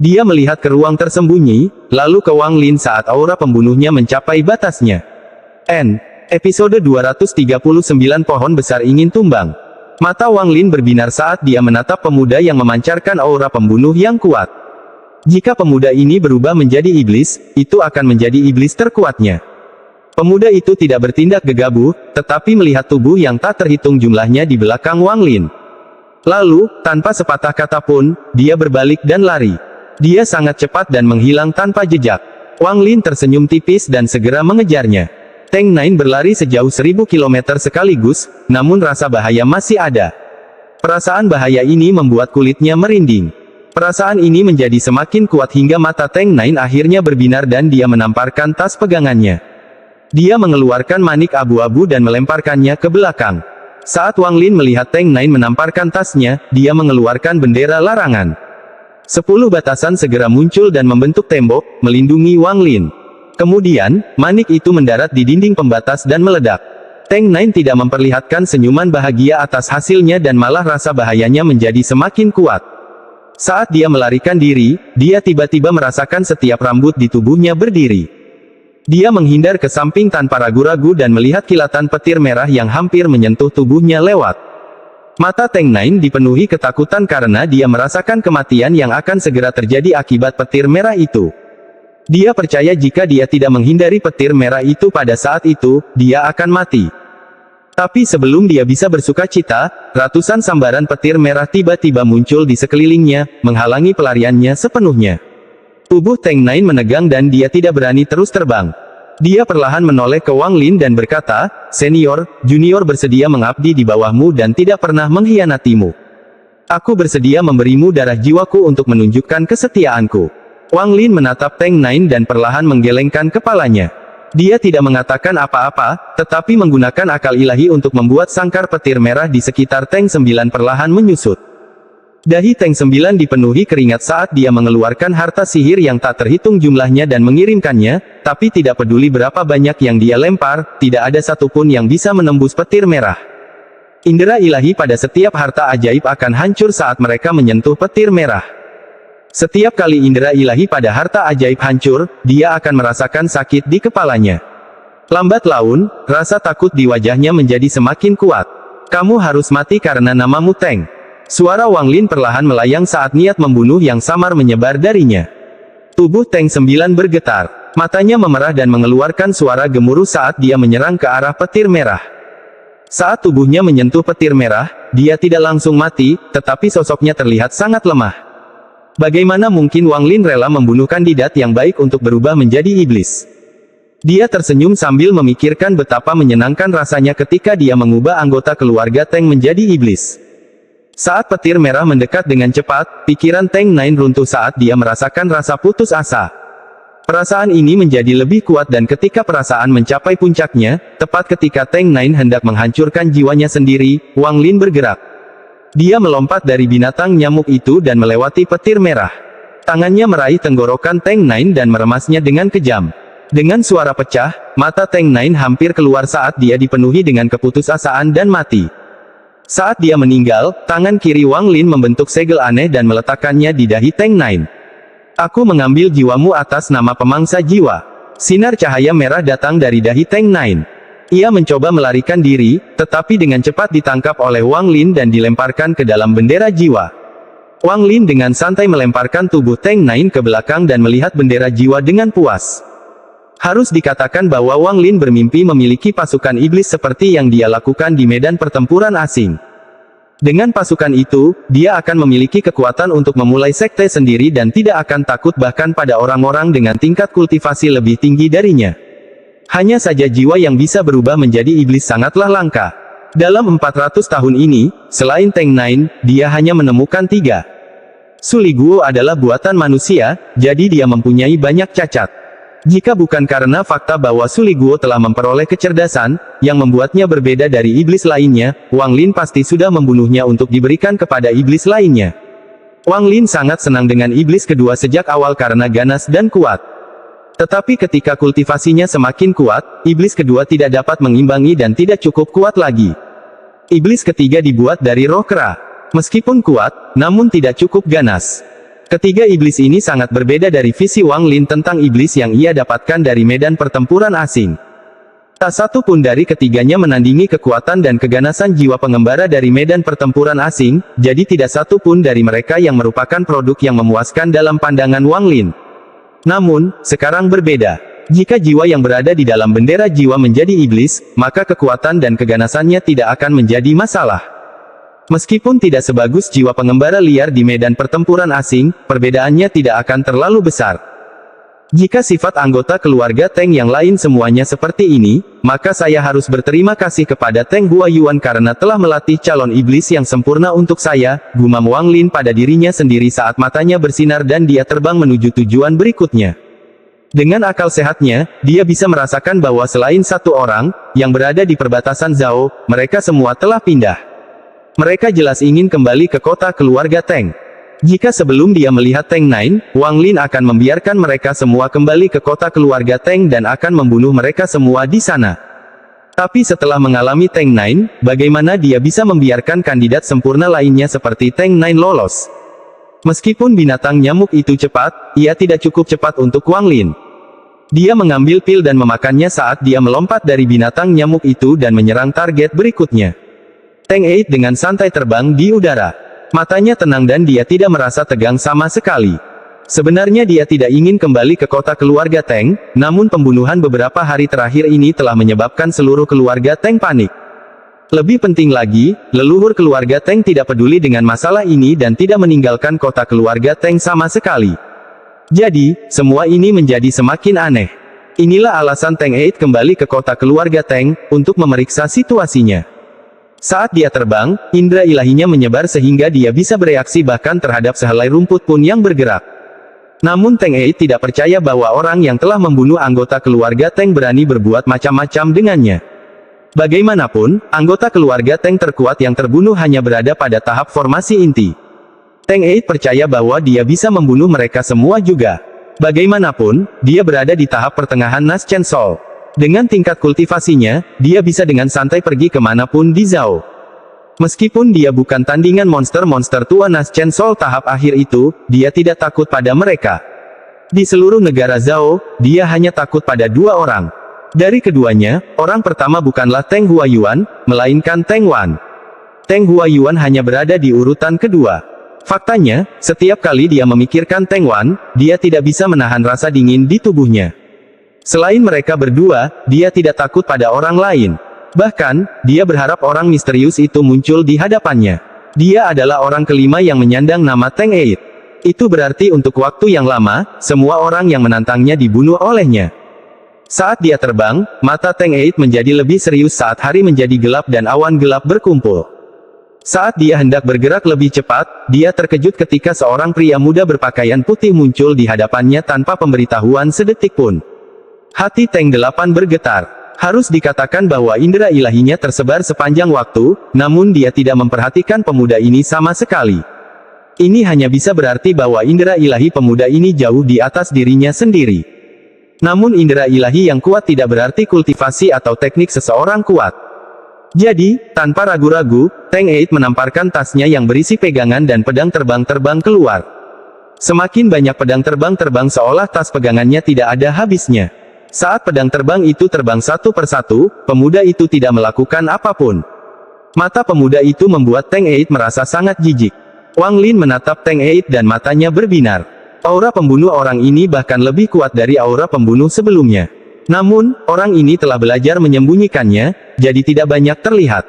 Dia melihat ke ruang tersembunyi, lalu ke Wang Lin saat aura pembunuhnya mencapai batasnya. Episode 239 Pohon Besar Ingin Tumbang. Mata Wang Lin berbinar saat dia menatap pemuda yang memancarkan aura pembunuh yang kuat. Jika pemuda ini berubah menjadi iblis, itu akan menjadi iblis terkuatnya. Pemuda itu tidak bertindak gegabah, tetapi melihat tubuh yang tak terhitung jumlahnya di belakang Wang Lin. Lalu, tanpa sepatah kata pun, dia berbalik dan lari. Dia sangat cepat dan menghilang tanpa jejak. Wang Lin tersenyum tipis dan segera mengejarnya. Teng 9 berlari sejauh 1000 km sekaligus, namun rasa bahaya masih ada. Perasaan bahaya ini membuat kulitnya merinding. Perasaan ini menjadi semakin kuat hingga mata Teng 9 akhirnya berbinar dan dia menamparkan tas pegangannya. Dia mengeluarkan manik abu-abu dan melemparkannya ke belakang. Saat Wang Lin melihat Teng 9 menamparkan tasnya, dia mengeluarkan bendera larangan. 10 batasan segera muncul dan membentuk tembok, melindungi Wang Lin. Kemudian, manik itu mendarat di dinding pembatas dan meledak. Teng 9 tidak memperlihatkan senyuman bahagia atas hasilnya dan malah rasa bahayanya menjadi semakin kuat. Saat dia melarikan diri, dia tiba-tiba merasakan setiap rambut di tubuhnya berdiri. Dia menghindar ke samping tanpa ragu-ragu dan melihat kilatan petir merah yang hampir menyentuh tubuhnya lewat. Mata Teng 9 dipenuhi ketakutan karena dia merasakan kematian yang akan segera terjadi akibat petir merah itu. Dia percaya jika dia tidak menghindari petir merah itu pada saat itu, dia akan mati. Tapi sebelum dia bisa bersukacita, ratusan sambaran petir merah tiba-tiba muncul di sekelilingnya, menghalangi pelariannya sepenuhnya. Tubuh Teng Nain menegang dan dia tidak berani terus terbang. Dia perlahan menoleh ke Wang Lin dan berkata, "Senior, junior bersedia mengabdi di bawahmu dan tidak pernah mengkhianatimu. Aku bersedia memberimu darah jiwaku untuk menunjukkan kesetiaanku." Wang Lin menatap Teng Nain dan perlahan menggelengkan kepalanya. Dia tidak mengatakan apa-apa, tetapi menggunakan akal ilahi untuk membuat sangkar petir merah di sekitar Teng 9 perlahan menyusut. Dahi Teng 9 dipenuhi keringat saat dia mengeluarkan harta sihir yang tak terhitung jumlahnya dan mengirimkannya, tapi tidak peduli berapa banyak yang dia lempar, tidak ada satupun yang bisa menembus petir merah. Indera ilahi pada setiap harta ajaib akan hancur saat mereka menyentuh petir merah. Setiap kali indera ilahi pada harta ajaib hancur, dia akan merasakan sakit di kepalanya. Lambat laun, rasa takut di wajahnya menjadi semakin kuat. "Kamu harus mati karena namamu Teng." Suara Wang Lin perlahan melayang saat niat membunuh yang samar menyebar darinya. Tubuh Teng 9 bergetar. Matanya memerah dan mengeluarkan suara gemuruh saat dia menyerang ke arah petir merah. Saat tubuhnya menyentuh petir merah, dia tidak langsung mati, tetapi sosoknya terlihat sangat lemah. Bagaimana mungkin Wang Lin rela membunuh kandidat yang baik untuk berubah menjadi iblis? Dia tersenyum sambil memikirkan betapa menyenangkan rasanya ketika dia mengubah anggota keluarga Teng menjadi iblis. Saat petir merah mendekat dengan cepat, pikiran Teng Nain runtuh saat dia merasakan rasa putus asa. Perasaan ini menjadi lebih kuat dan ketika perasaan mencapai puncaknya, tepat ketika Teng Nain hendak menghancurkan jiwanya sendiri, Wang Lin bergerak. Dia melompat dari binatang nyamuk itu dan melewati petir merah. Tangannya meraih tenggorokan Teng Nain dan meremasnya dengan kejam. Dengan suara pecah, mata Teng Nain hampir keluar saat dia dipenuhi dengan keputusasaan dan mati. Saat dia meninggal, tangan kiri Wang Lin membentuk segel aneh dan meletakkannya di dahi Teng Nain. "Aku mengambil jiwamu atas nama pemangsa jiwa." Sinar cahaya merah datang dari dahi Teng Nain. Ia mencoba melarikan diri, tetapi dengan cepat ditangkap oleh Wang Lin dan dilemparkan ke dalam bendera jiwa. Wang Lin dengan santai melemparkan tubuh Teng Nain ke belakang dan melihat bendera jiwa dengan puas. Harus dikatakan bahwa Wang Lin bermimpi memiliki pasukan iblis seperti yang dia lakukan di medan pertempuran asing. Dengan pasukan itu, dia akan memiliki kekuatan untuk memulai sekte sendiri dan tidak akan takut bahkan pada orang-orang dengan tingkat kultivasi lebih tinggi darinya. Hanya saja jiwa yang bisa berubah menjadi iblis sangatlah langka. Dalam 400 tahun ini, selain Teng Nain, dia hanya menemukan 3. Suli Guo adalah buatan manusia, jadi dia mempunyai banyak cacat. Jika bukan karena fakta bahwa Suli Guo telah memperoleh kecerdasan, yang membuatnya berbeda dari iblis lainnya, Wang Lin pasti sudah membunuhnya untuk diberikan kepada iblis lainnya. Wang Lin sangat senang dengan iblis kedua sejak awal karena ganas dan kuat. Tetapi ketika kultivasinya semakin kuat, iblis kedua tidak dapat mengimbangi dan tidak cukup kuat lagi. Iblis ketiga dibuat dari roh kera. Meskipun kuat, namun tidak cukup ganas. Ketiga iblis ini sangat berbeda dari visi Wang Lin tentang iblis yang ia dapatkan dari medan pertempuran asing. Tak satu pun dari ketiganya menandingi kekuatan dan keganasan jiwa pengembara dari medan pertempuran asing, jadi tidak satu pun dari mereka yang merupakan produk yang memuaskan dalam pandangan Wang Lin. Namun, sekarang berbeda. Jika jiwa yang berada di dalam bendera jiwa menjadi iblis, maka kekuatan dan keganasannya tidak akan menjadi masalah. Meskipun tidak sebagus jiwa pengembara liar di medan pertempuran asing, perbedaannya tidak akan terlalu besar. Jika sifat anggota keluarga Teng yang lain semuanya seperti ini, maka saya harus berterima kasih kepada Teng Huayuan karena telah melatih calon iblis yang sempurna untuk saya, gumam Wang Lin pada dirinya sendiri saat matanya bersinar dan dia terbang menuju tujuan berikutnya. Dengan akal sehatnya, dia bisa merasakan bahwa selain satu orang, yang berada di perbatasan Zhao, mereka semua telah pindah. Mereka jelas ingin kembali ke kota keluarga Teng. Jika sebelum dia melihat Teng Nain, Wang Lin akan membiarkan mereka semua kembali ke kota keluarga Teng dan akan membunuh mereka semua di sana. Tapi setelah mengalami Teng Nain, bagaimana dia bisa membiarkan kandidat sempurna lainnya seperti Teng Nain lolos? Meskipun binatang nyamuk itu cepat, ia tidak cukup cepat untuk Wang Lin. Dia mengambil pil dan memakannya saat dia melompat dari binatang nyamuk itu dan menyerang target berikutnya. Teng Eid dengan santai terbang di udara. Matanya tenang dan dia tidak merasa tegang sama sekali. Sebenarnya dia tidak ingin kembali ke kota keluarga Teng, namun pembunuhan beberapa hari terakhir ini telah menyebabkan seluruh keluarga Teng panik. Lebih penting lagi, leluhur keluarga Teng tidak peduli dengan masalah ini dan tidak meninggalkan kota keluarga Teng sama sekali. Jadi, semua ini menjadi semakin aneh. Inilah alasan Teng Eid kembali ke kota keluarga Teng, untuk memeriksa situasinya. Saat dia terbang, indera ilahinya menyebar sehingga dia bisa bereaksi bahkan terhadap sehelai rumput pun yang bergerak. Namun Teng Eid tidak percaya bahwa orang yang telah membunuh anggota keluarga Teng berani berbuat macam-macam dengannya. Bagaimanapun, anggota keluarga Teng terkuat yang terbunuh hanya berada pada tahap formasi inti. Teng Eid percaya bahwa dia bisa membunuh mereka semua juga. Bagaimanapun, dia berada di tahap pertengahan Nas Chen Sol. Dengan tingkat kultivasinya, dia bisa dengan santai pergi kemanapun di Zhao. Meskipun dia bukan tandingan monster-monster tua Nas Chen Sol tahap akhir itu, dia tidak takut pada mereka. Di seluruh negara Zhao, dia hanya takut pada dua orang. Dari keduanya, orang pertama bukanlah Teng Huayuan, melainkan Teng Wan. Teng Huayuan hanya berada di urutan kedua. Faktanya, setiap kali dia memikirkan Teng Wan, dia tidak bisa menahan rasa dingin di tubuhnya. Selain mereka berdua, dia tidak takut pada orang lain. Bahkan, dia berharap orang misterius itu muncul di hadapannya. Dia adalah orang kelima yang menyandang nama Teng Eid. Itu berarti untuk waktu yang lama, semua orang yang menantangnya dibunuh olehnya. Saat dia terbang, mata Teng Eid menjadi lebih serius saat hari menjadi gelap dan awan gelap berkumpul. Saat dia hendak bergerak lebih cepat, dia terkejut ketika seorang pria muda berpakaian putih muncul di hadapannya tanpa pemberitahuan sedetik pun. Hati Teng Delapan bergetar. Harus dikatakan bahwa indera ilahinya tersebar sepanjang waktu, namun dia tidak memperhatikan pemuda ini sama sekali. Ini hanya bisa berarti bahwa indera ilahi pemuda ini jauh di atas dirinya sendiri. Namun indera ilahi yang kuat tidak berarti kultivasi atau teknik seseorang kuat. Jadi, tanpa ragu-ragu, Teng Eid menamparkan tasnya yang berisi pegangan dan pedang terbang-terbang keluar. Semakin banyak pedang terbang-terbang seolah tas pegangannya tidak ada habisnya. Saat pedang terbang itu terbang satu persatu, pemuda itu tidak melakukan apapun. Mata pemuda itu membuat Teng Eid merasa sangat jijik. Wang Lin menatap Teng Eid dan matanya berbinar. Aura pembunuh orang ini bahkan lebih kuat dari aura pembunuh sebelumnya. Namun, orang ini telah belajar menyembunyikannya, jadi tidak banyak terlihat.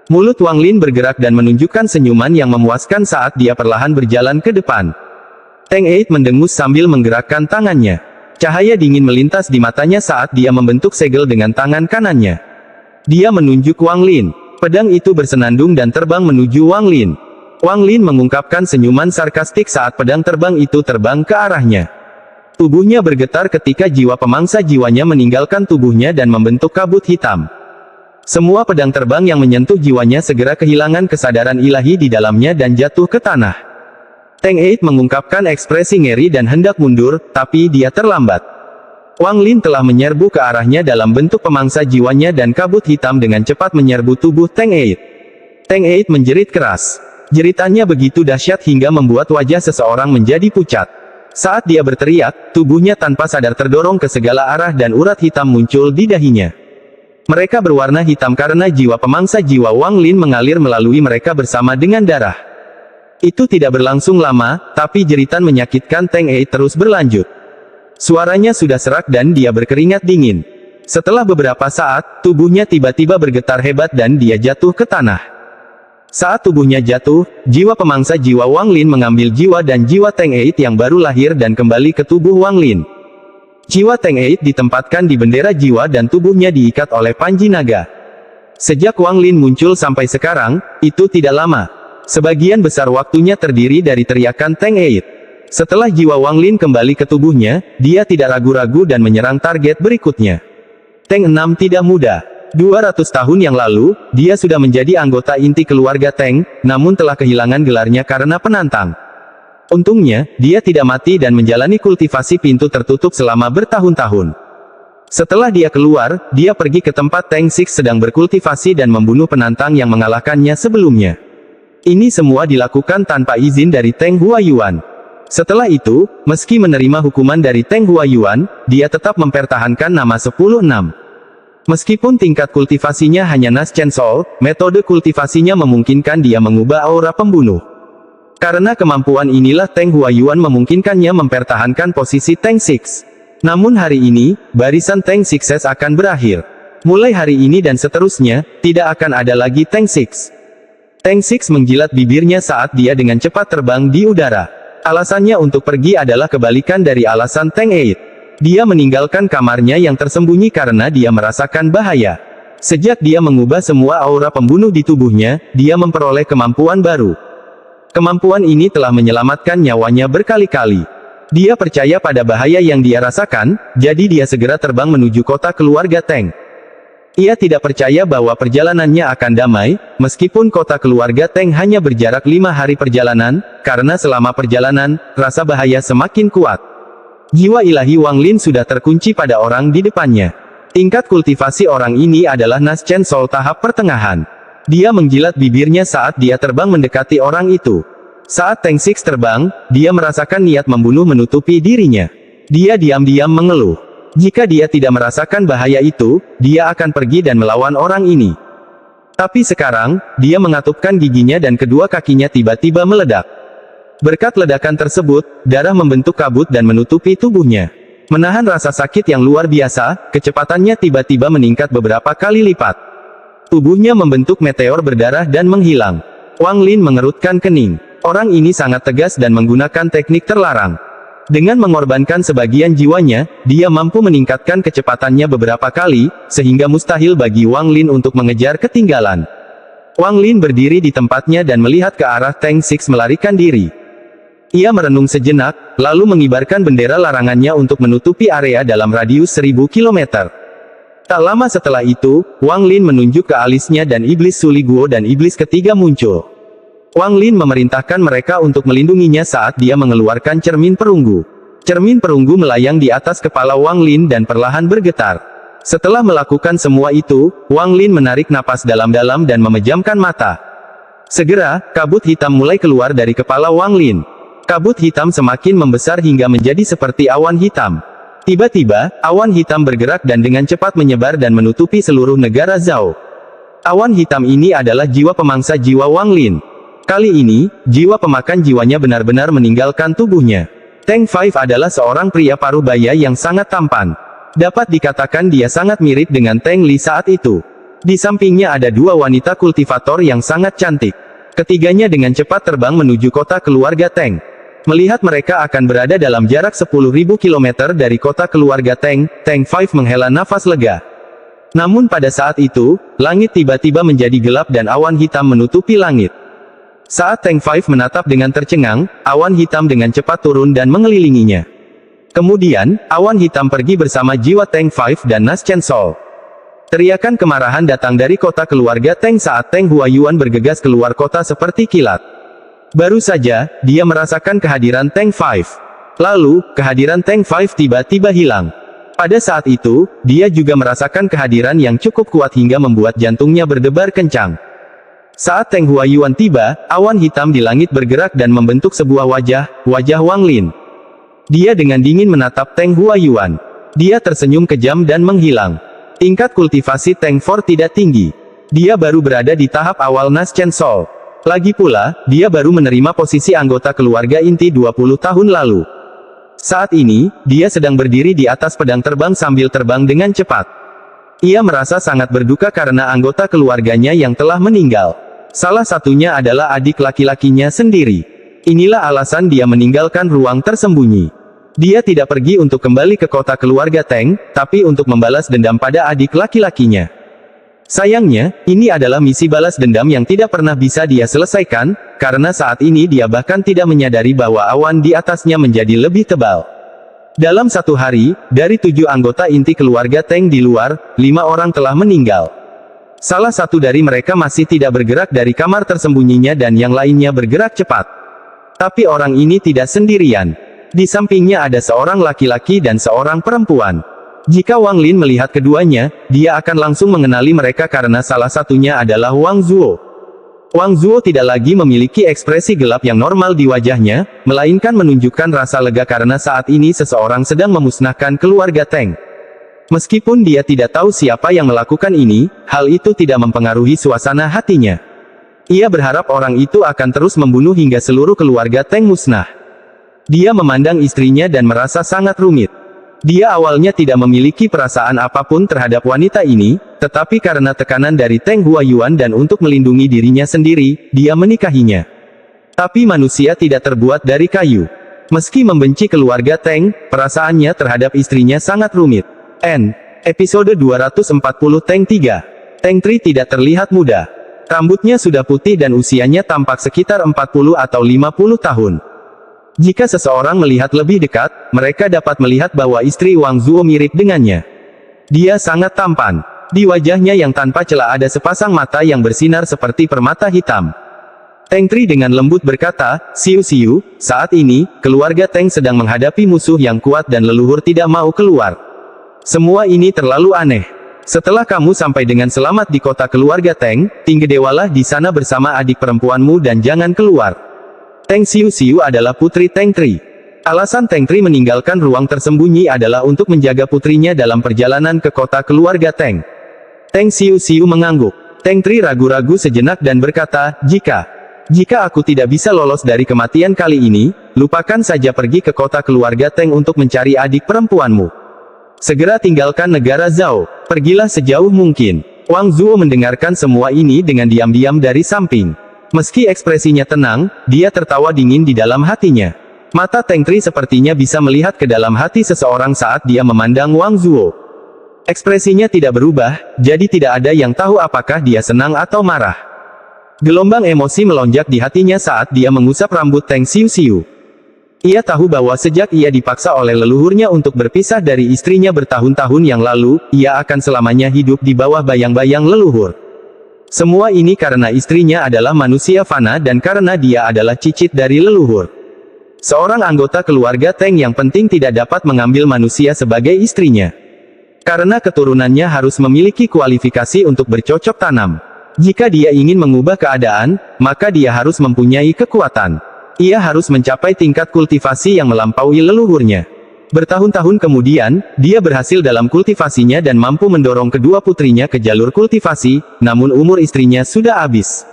Mulut Wang Lin bergerak dan menunjukkan senyuman yang memuaskan saat dia perlahan berjalan ke depan. Teng Eid mendengus sambil menggerakkan tangannya. Cahaya dingin melintas di matanya saat dia membentuk segel dengan tangan kanannya. Dia menunjuk Wang Lin. Pedang itu bersenandung dan terbang menuju Wang Lin. Wang Lin mengungkapkan senyuman sarkastik saat pedang terbang itu terbang ke arahnya. Tubuhnya bergetar ketika jiwa pemangsa jiwanya meninggalkan tubuhnya dan membentuk kabut hitam. Semua pedang terbang yang menyentuh jiwanya segera kehilangan kesadaran ilahi di dalamnya dan jatuh ke tanah. Teng Eid mengungkapkan ekspresi ngeri dan hendak mundur, tapi dia terlambat. Wang Lin telah menyerbu ke arahnya dalam bentuk pemangsa jiwanya dan kabut hitam dengan cepat menyerbu tubuh Teng Eid. Teng Eid menjerit keras. Jeritannya begitu dahsyat hingga membuat wajah seseorang menjadi pucat. Saat dia berteriak, tubuhnya tanpa sadar terdorong ke segala arah dan urat hitam muncul di dahinya. Mereka berwarna hitam karena jiwa pemangsa jiwa Wang Lin mengalir melalui mereka bersama dengan darah. Itu tidak berlangsung lama, tapi jeritan menyakitkan Teng Eid terus berlanjut. Suaranya sudah serak dan dia berkeringat dingin. Setelah beberapa saat, tubuhnya tiba-tiba bergetar hebat dan dia jatuh ke tanah. Saat tubuhnya jatuh, jiwa pemangsa jiwa Wang Lin mengambil jiwa dan jiwa Teng Eid yang baru lahir dan kembali ke tubuh Wang Lin. Jiwa Teng Eid ditempatkan di bendera jiwa dan tubuhnya diikat oleh panji naga. Sejak Wang Lin muncul sampai sekarang, itu tidak lama. Sebagian besar waktunya terdiri dari teriakan Teng Eid. Setelah jiwa Wang Lin kembali ke tubuhnya, dia tidak ragu-ragu dan menyerang target berikutnya. Teng Enam tidak mudah. 200 tahun yang lalu, dia sudah menjadi anggota inti keluarga Teng, namun telah kehilangan gelarnya karena penantang. Untungnya, dia tidak mati dan menjalani kultivasi pintu tertutup selama bertahun-tahun. Setelah dia keluar, dia pergi ke tempat Teng Six sedang berkultivasi dan membunuh penantang yang mengalahkannya sebelumnya. Ini semua dilakukan tanpa izin dari Teng Huayuan. Setelah itu, meski menerima hukuman dari Teng Huayuan, dia tetap mempertahankan nama 10-6. Meskipun tingkat kultivasinya hanya Nas Chen Sol, metode kultivasinya memungkinkan dia mengubah aura pembunuh. Karena kemampuan inilah Teng Huayuan memungkinkannya mempertahankan posisi Teng Six. Namun hari ini, barisan Teng Sixes akan berakhir. Mulai hari ini dan seterusnya, tidak akan ada lagi Tank Six. Tank Six menjilat bibirnya saat dia dengan cepat terbang di udara. Alasannya untuk pergi adalah kebalikan dari alasan Tank Eight. Dia meninggalkan kamarnya yang tersembunyi karena dia merasakan bahaya. Sejak dia mengubah semua aura pembunuh di tubuhnya, dia memperoleh kemampuan baru. Kemampuan ini telah menyelamatkan nyawanya berkali-kali. Dia percaya pada bahaya yang dia rasakan, jadi dia segera terbang menuju kota keluarga Teng. Ia tidak percaya bahwa perjalanannya akan damai, meskipun kota keluarga Teng hanya berjarak 5 hari perjalanan, karena selama perjalanan, rasa bahaya semakin kuat. Jiwa ilahi Wang Lin sudah terkunci pada orang di depannya. Tingkat kultivasi orang ini adalah Nas Chen Soul tahap pertengahan. Dia menjilat bibirnya saat dia terbang mendekati orang itu. Saat Tank Six terbang, dia merasakan niat membunuh menutupi dirinya. Dia diam-diam mengeluh. Jika dia tidak merasakan bahaya itu, dia akan pergi dan melawan orang ini. Tapi sekarang, dia mengatupkan giginya dan kedua kakinya tiba-tiba meledak. Berkat ledakan tersebut, darah membentuk kabut dan menutupi tubuhnya. Menahan rasa sakit yang luar biasa, kecepatannya tiba-tiba meningkat beberapa kali lipat. Tubuhnya membentuk meteor berdarah dan menghilang. Wang Lin mengerutkan kening. Orang ini sangat tegas dan menggunakan teknik terlarang. Dengan mengorbankan sebagian jiwanya, dia mampu meningkatkan kecepatannya beberapa kali, sehingga mustahil bagi Wang Lin untuk mengejar ketinggalan. Wang Lin berdiri di tempatnya dan melihat ke arah Tank Six melarikan diri. Ia merenung sejenak, lalu mengibarkan bendera larangannya untuk menutupi area dalam radius 1000 km. Tak lama setelah itu, Wang Lin menunjuk ke alisnya dan iblis Suli Guo dan iblis ketiga muncul. Wang Lin memerintahkan mereka untuk melindunginya saat dia mengeluarkan cermin perunggu. Cermin perunggu melayang di atas kepala Wang Lin dan perlahan bergetar. Setelah melakukan semua itu, Wang Lin menarik napas dalam-dalam dan memejamkan mata. Segera, kabut hitam mulai keluar dari kepala Wang Lin. Kabut hitam semakin membesar hingga menjadi seperti awan hitam. Tiba-tiba, awan hitam bergerak dan dengan cepat menyebar dan menutupi seluruh negara Zhao. Awan hitam ini adalah jiwa pemangsa jiwa Wang Lin. Kali ini, jiwa pemakan jiwanya benar-benar meninggalkan tubuhnya. Teng Five adalah seorang pria paruh baya yang sangat tampan. Dapat dikatakan dia sangat mirip dengan Teng Li saat itu. Di sampingnya ada dua wanita kultivator yang sangat cantik. Ketiganya dengan cepat terbang menuju kota keluarga Teng. Melihat mereka akan berada dalam jarak 10.000 km dari kota keluarga Teng, Teng Five menghela nafas lega. Namun pada saat itu, langit tiba-tiba menjadi gelap dan awan hitam menutupi langit. Saat Teng Five menatap dengan tercengang, awan hitam dengan cepat turun dan mengelilinginya. Kemudian, awan hitam pergi bersama jiwa Teng Five dan Nas Chen Soul. Teriakan kemarahan datang dari kota keluarga Teng saat Teng Huayuan bergegas keluar kota seperti kilat. Baru saja, dia merasakan kehadiran Teng Five. Lalu, kehadiran Teng Five tiba-tiba hilang. Pada saat itu, dia juga merasakan kehadiran yang cukup kuat hingga membuat jantungnya berdebar kencang. Saat Teng Huayuan tiba, awan hitam di langit bergerak dan membentuk sebuah wajah Wang Lin. Dia dengan dingin menatap Teng Huayuan. Dia tersenyum kejam dan menghilang. Tingkat kultivasi Teng Four tidak tinggi. Dia baru berada di tahap awal Nas Chen Soul. Lagi pula, dia baru menerima posisi anggota keluarga inti 20 tahun lalu. Saat ini, dia sedang berdiri di atas pedang terbang sambil terbang dengan cepat. Ia merasa sangat berduka karena anggota keluarganya yang telah meninggal. Salah satunya adalah adik laki-lakinya sendiri. Inilah alasan dia meninggalkan ruang tersembunyi. Dia tidak pergi untuk kembali ke kota keluarga Teng, tapi untuk membalas dendam pada adik laki-lakinya. Sayangnya, ini adalah misi balas dendam yang tidak pernah bisa dia selesaikan, karena saat ini dia bahkan tidak menyadari bahwa awan di atasnya menjadi lebih tebal. Dalam satu hari, dari 7 anggota inti keluarga Teng di luar, 5 orang telah meninggal. Salah satu dari mereka masih tidak bergerak dari kamar tersembunyinya dan yang lainnya bergerak cepat. Tapi orang ini tidak sendirian. Di sampingnya ada seorang laki-laki dan seorang perempuan. Jika Wang Lin melihat keduanya, dia akan langsung mengenali mereka karena salah satunya adalah Wang Zuo. Wang Zuo tidak lagi memiliki ekspresi gelap yang normal di wajahnya, melainkan menunjukkan rasa lega karena saat ini seseorang sedang memusnahkan keluarga Teng. Meskipun dia tidak tahu siapa yang melakukan ini, hal itu tidak mempengaruhi suasana hatinya. Ia berharap orang itu akan terus membunuh hingga seluruh keluarga Teng musnah. Dia memandang istrinya dan merasa sangat rumit. Dia awalnya tidak memiliki perasaan apapun terhadap wanita ini, tetapi karena tekanan dari Teng Huayuan dan untuk melindungi dirinya sendiri, dia menikahinya. Tapi manusia tidak terbuat dari kayu. Meski membenci keluarga Teng, perasaannya terhadap istrinya sangat rumit. Episode 240 Teng 3. Teng Tri tidak terlihat muda. Rambutnya sudah putih dan usianya tampak sekitar 40 atau 50 tahun. Jika seseorang melihat lebih dekat, mereka dapat melihat bahwa istri Wang Zuo mirip dengannya. Dia sangat tampan. Di wajahnya yang tanpa celah ada sepasang mata yang bersinar seperti permata hitam. Teng Tri dengan lembut berkata, "Siu, saat ini, keluarga Teng sedang menghadapi musuh yang kuat dan leluhur tidak mau keluar. Semua ini terlalu aneh. Setelah kamu sampai dengan selamat di kota keluarga Teng, tinggallah di sana bersama adik perempuanmu dan jangan keluar." Teng Siu adalah putri Teng Tri. Alasan Teng Tri meninggalkan ruang tersembunyi adalah untuk menjaga putrinya dalam perjalanan ke kota keluarga Teng. Teng Siu mengangguk. Teng Tri ragu-ragu sejenak dan berkata, Jika aku tidak bisa lolos dari kematian kali ini, lupakan saja pergi ke kota keluarga Teng untuk mencari adik perempuanmu. Segera tinggalkan negara Zhao. Pergilah sejauh mungkin." Wang Zuo mendengarkan semua ini dengan diam-diam dari samping. Meski ekspresinya tenang, dia tertawa dingin di dalam hatinya. Mata Teng Tri sepertinya bisa melihat ke dalam hati seseorang saat dia memandang Wang Zuo. Ekspresinya tidak berubah, jadi tidak ada yang tahu apakah dia senang atau marah. Gelombang emosi melonjak di hatinya saat dia mengusap rambut Teng Siu. Ia tahu bahwa sejak ia dipaksa oleh leluhurnya untuk berpisah dari istrinya bertahun-tahun yang lalu, ia akan selamanya hidup di bawah bayang-bayang leluhur. Semua ini karena istrinya adalah manusia fana dan karena dia adalah cicit dari leluhur. Seorang anggota keluarga Teng yang penting tidak dapat mengambil manusia sebagai istrinya. Karena keturunannya harus memiliki kualifikasi untuk bercocok tanam. Jika dia ingin mengubah keadaan, maka dia harus mempunyai kekuatan. Ia harus mencapai tingkat kultivasi yang melampaui leluhurnya. Bertahun-tahun kemudian, dia berhasil dalam kultivasinya dan mampu mendorong kedua putrinya ke jalur kultivasi, namun umur istrinya sudah habis.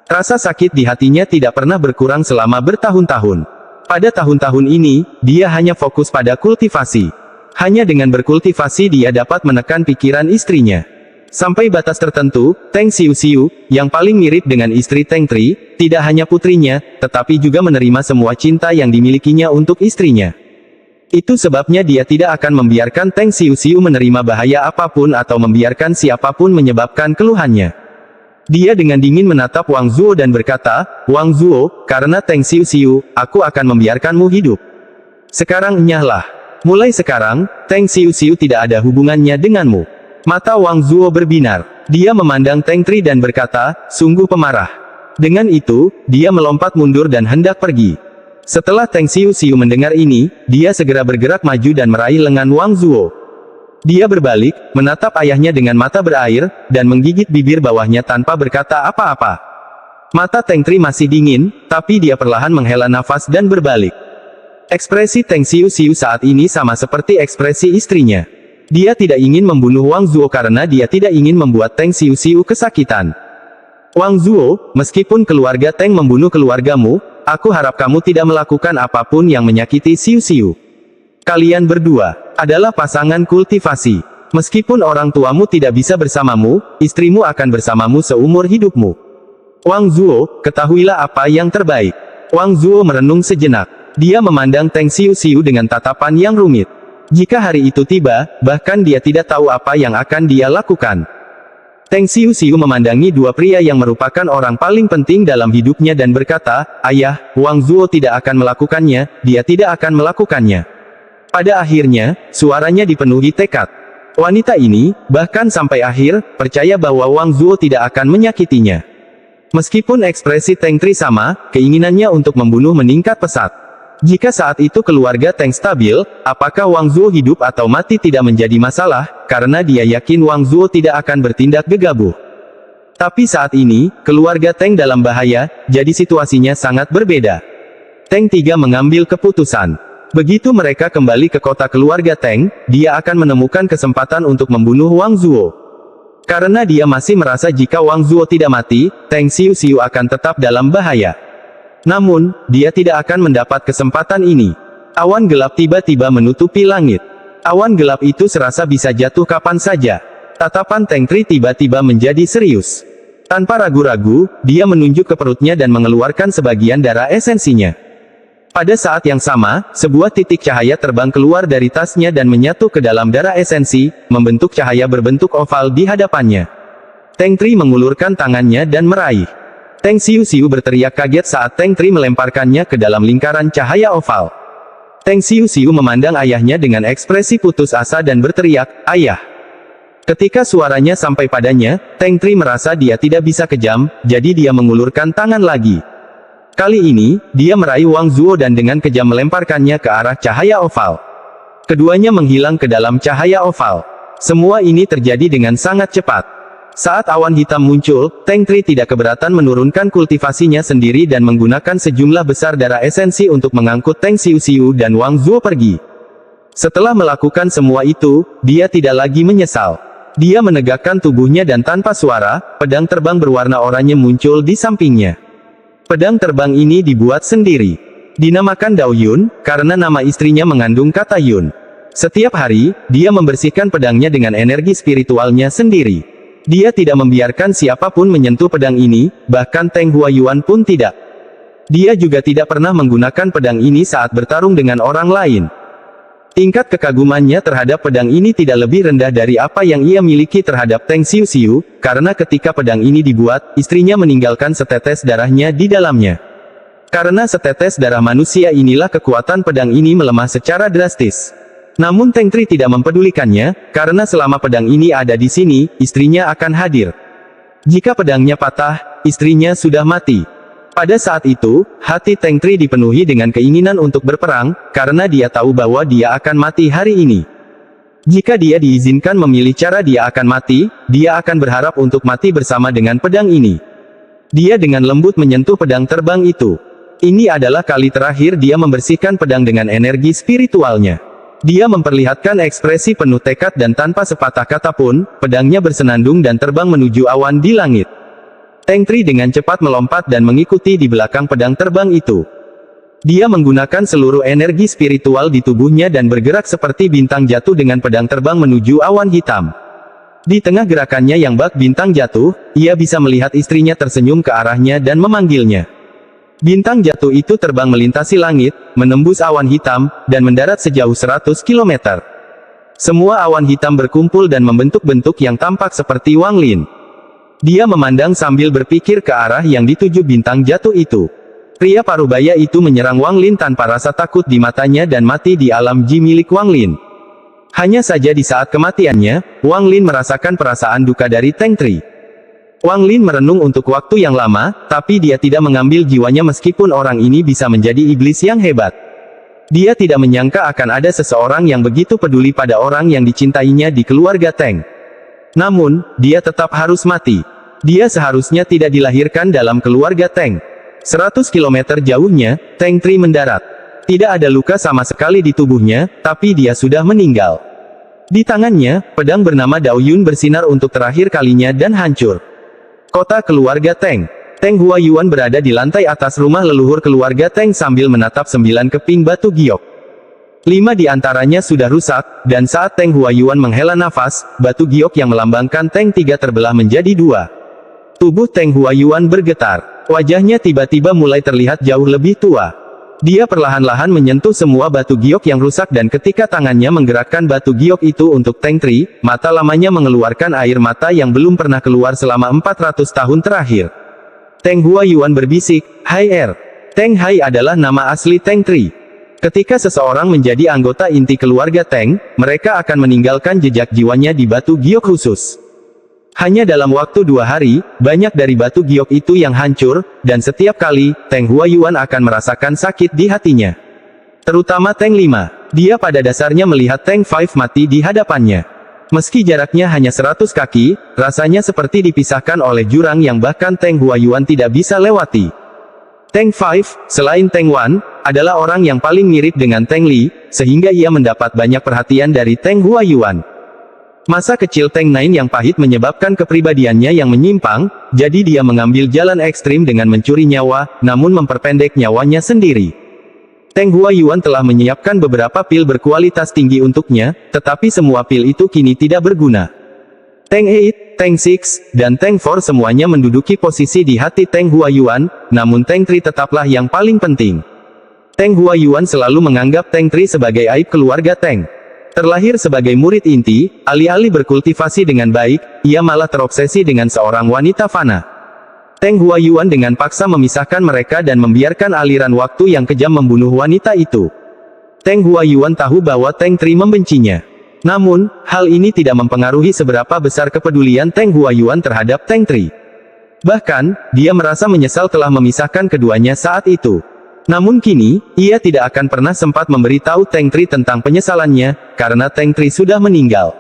Rasa sakit di hatinya tidak pernah berkurang selama bertahun-tahun. Pada tahun-tahun ini, dia hanya fokus pada kultivasi. Hanya dengan berkultivasi dia dapat menekan pikiran istrinya. Sampai batas tertentu, Teng Siu, yang paling mirip dengan istri Teng Tri, tidak hanya putrinya, tetapi juga menerima semua cinta yang dimilikinya untuk istrinya. Itu sebabnya dia tidak akan membiarkan Teng Siu menerima bahaya apapun atau membiarkan siapapun menyebabkan keluhannya. Dia dengan dingin menatap Wang Zuo dan berkata, "Wang Zuo, karena Teng Siu, aku akan membiarkanmu hidup. Sekarang enyahlah. Mulai sekarang, Teng Siu tidak ada hubungannya denganmu." Mata Wang Zuo berbinar. Dia memandang Teng Tri dan berkata, "Sungguh pemarah." Dengan itu, dia melompat mundur dan hendak pergi. Setelah Teng Siu mendengar ini, dia segera bergerak maju dan meraih lengan Wang Zuo. Dia berbalik, menatap ayahnya dengan mata berair, dan menggigit bibir bawahnya tanpa berkata apa-apa. Mata Teng Tri masih dingin, tapi dia perlahan menghela nafas dan berbalik. Ekspresi Teng Siu saat ini sama seperti ekspresi istrinya. Dia tidak ingin membunuh Wang Zuo karena dia tidak ingin membuat Teng Siu kesakitan. "Wang Zuo, meskipun keluarga Teng membunuh keluargamu, aku harap kamu tidak melakukan apapun yang menyakiti Siu. Kalian berdua adalah pasangan kultivasi. Meskipun orang tuamu tidak bisa bersamamu, istrimu akan bersamamu seumur hidupmu. Wang Zuo, ketahuilah apa yang terbaik." Wang Zuo merenung sejenak. Dia memandang Teng Siu dengan tatapan yang rumit. Jika hari itu tiba, bahkan dia tidak tahu apa yang akan dia lakukan. Teng Siu memandangi dua pria yang merupakan orang paling penting dalam hidupnya dan berkata, "Ayah, Wang Zuo tidak akan melakukannya, dia tidak akan melakukannya." Pada akhirnya, suaranya dipenuhi tekad. Wanita ini, bahkan sampai akhir, percaya bahwa Wang Zuo tidak akan menyakitinya. Meskipun ekspresi Teng Tri sama, keinginannya untuk membunuh meningkat pesat. Jika saat itu keluarga Teng stabil, apakah Wang Zuo hidup atau mati tidak menjadi masalah, karena dia yakin Wang Zuo tidak akan bertindak gegabah. Tapi saat ini, keluarga Teng dalam bahaya, jadi situasinya sangat berbeda. Teng III mengambil keputusan. Begitu mereka kembali ke kota keluarga Teng, dia akan menemukan kesempatan untuk membunuh Wang Zuo. Karena dia masih merasa jika Wang Zuo tidak mati, Teng Siu akan tetap dalam bahaya. Namun, dia tidak akan mendapat kesempatan ini. Awan gelap tiba-tiba menutupi langit. Awan gelap itu serasa bisa jatuh kapan saja. Tatapan Teng Tri tiba-tiba menjadi serius. Tanpa ragu-ragu, dia menunjuk ke perutnya dan mengeluarkan sebagian darah esensinya. Pada saat yang sama, sebuah titik cahaya terbang keluar dari tasnya dan menyatu ke dalam darah esensi, membentuk cahaya berbentuk oval di hadapannya. Teng Tri mengulurkan tangannya dan meraih. Teng Xiu berteriak kaget saat Teng Tri melemparkannya ke dalam lingkaran cahaya oval. Teng Xiu memandang ayahnya dengan ekspresi putus asa dan berteriak, "Ayah!" Ketika suaranya sampai padanya, Teng Tri merasa dia tidak bisa kejam, jadi dia mengulurkan tangan lagi. Kali ini, dia meraih Wang Zuo dan dengan kejam melemparkannya ke arah cahaya oval. Keduanya menghilang ke dalam cahaya oval. Semua ini terjadi dengan sangat cepat. Saat awan hitam muncul, Teng Tri tidak keberatan menurunkan kultivasinya sendiri dan menggunakan sejumlah besar darah esensi untuk mengangkut Teng Xiu dan Wang Zuo pergi. Setelah melakukan semua itu, dia tidak lagi menyesal. Dia menegakkan tubuhnya dan tanpa suara, pedang terbang berwarna oranye muncul di sampingnya. Pedang terbang ini dibuat sendiri. Dinamakan Dao Yun, karena nama istrinya mengandung kata Yun. Setiap hari, dia membersihkan pedangnya dengan energi spiritualnya sendiri. Dia tidak membiarkan siapapun menyentuh pedang ini, bahkan Teng Huayuan pun tidak. Dia juga tidak pernah menggunakan pedang ini saat bertarung dengan orang lain. Tingkat kekagumannya terhadap pedang ini tidak lebih rendah dari apa yang ia miliki terhadap Teng Xiu, karena ketika pedang ini dibuat, istrinya meninggalkan setetes darahnya di dalamnya. Karena setetes darah manusia inilah kekuatan pedang ini melemah secara drastis. Namun Teng Tri tidak mempedulikannya, karena selama pedang ini ada di sini, istrinya akan hadir. Jika pedangnya patah, istrinya sudah mati. Pada saat itu, hati Teng Tri dipenuhi dengan keinginan untuk berperang, karena dia tahu bahwa dia akan mati hari ini. Jika dia diizinkan memilih cara dia akan mati, dia akan berharap untuk mati bersama dengan pedang ini. Dia dengan lembut menyentuh pedang terbang itu. Ini adalah kali terakhir dia membersihkan pedang dengan energi spiritualnya. Dia memperlihatkan ekspresi penuh tekad dan tanpa sepatah kata pun, pedangnya bersenandung dan terbang menuju awan di langit. Teng Tri dengan cepat melompat dan mengikuti di belakang pedang terbang itu. Dia menggunakan seluruh energi spiritual di tubuhnya dan bergerak seperti bintang jatuh dengan pedang terbang menuju awan hitam. Di tengah gerakannya yang bak bintang jatuh, ia bisa melihat istrinya tersenyum ke arahnya dan memanggilnya. Bintang jatuh itu terbang melintasi langit, menembus awan hitam, dan mendarat sejauh 100 km. Semua awan hitam berkumpul dan membentuk bentuk yang tampak seperti Wang Lin. Dia memandang sambil berpikir ke arah yang dituju bintang jatuh itu. Pria parubaya itu menyerang Wang Lin tanpa rasa takut di matanya dan mati di alam ji milik Wang Lin. Hanya saja di saat kematiannya, Wang Lin merasakan perasaan duka dari Teng Tri. Wang Lin merenung untuk waktu yang lama, tapi dia tidak mengambil jiwanya meskipun orang ini bisa menjadi iblis yang hebat. Dia tidak menyangka akan ada seseorang yang begitu peduli pada orang yang dicintainya di keluarga Teng. Namun, dia tetap harus mati. Dia seharusnya tidak dilahirkan dalam keluarga Teng. 100 km jauhnya, Teng Tri mendarat. Tidak ada luka sama sekali di tubuhnya, tapi dia sudah meninggal. Di tangannya, pedang bernama Dao Yun bersinar untuk terakhir kalinya dan hancur. Kota keluarga Teng. Teng Huayuan berada di lantai atas rumah leluhur keluarga Teng sambil menatap 9 keping batu giok. 5 di antaranya sudah rusak, dan saat Teng Huayuan menghela nafas, batu giok yang melambangkan Teng 3 terbelah menjadi 2. Tubuh Teng Huayuan bergetar. Wajahnya tiba-tiba mulai terlihat jauh lebih tua. Dia perlahan-lahan menyentuh semua batu giok yang rusak dan ketika tangannya menggerakkan batu giok itu untuk Teng Tri, mata lamanya mengeluarkan air mata yang belum pernah keluar selama 400 tahun terakhir. Teng Huayuan berbisik, "Hai Er." Teng Hai adalah nama asli Teng Tri. Ketika seseorang menjadi anggota inti keluarga Teng, mereka akan meninggalkan jejak jiwanya di batu giok khusus. Hanya dalam waktu 2 hari, banyak dari batu giok itu yang hancur, dan setiap kali, Teng Huayuan akan merasakan sakit di hatinya. Terutama Teng 5. Dia pada dasarnya melihat Teng 5 mati di hadapannya. Meski jaraknya hanya 100 kaki, rasanya seperti dipisahkan oleh jurang yang bahkan Teng Huayuan tidak bisa lewati. Teng 5, selain Teng 1, adalah orang yang paling mirip dengan Teng Li, sehingga ia mendapat banyak perhatian dari Teng Huayuan. Masa kecil Teng 9 yang pahit menyebabkan kepribadiannya yang menyimpang, jadi dia mengambil jalan ekstrim dengan mencuri nyawa, namun memperpendek nyawanya sendiri. Teng Huayuan telah menyiapkan beberapa pil berkualitas tinggi untuknya, tetapi semua pil itu kini tidak berguna. Teng 8, Teng 6, dan Teng 4 semuanya menduduki posisi di hati Teng Huayuan, namun Teng 3 tetaplah yang paling penting. Teng Huayuan selalu menganggap Teng 3 sebagai aib keluarga Teng. Terlahir sebagai murid inti, alih-alih berkultivasi dengan baik, ia malah terobsesi dengan seorang wanita fana. Teng Huayuan dengan paksa memisahkan mereka dan membiarkan aliran waktu yang kejam membunuh wanita itu. Teng Huayuan tahu bahwa Teng 3 membencinya. Namun, hal ini tidak mempengaruhi seberapa besar kepedulian Teng Huayuan terhadap Teng 3. Bahkan, dia merasa menyesal telah memisahkan keduanya saat itu. Namun kini, ia tidak akan pernah sempat memberitahu Teng 3 tentang penyesalannya, karena Teng 3 sudah meninggal.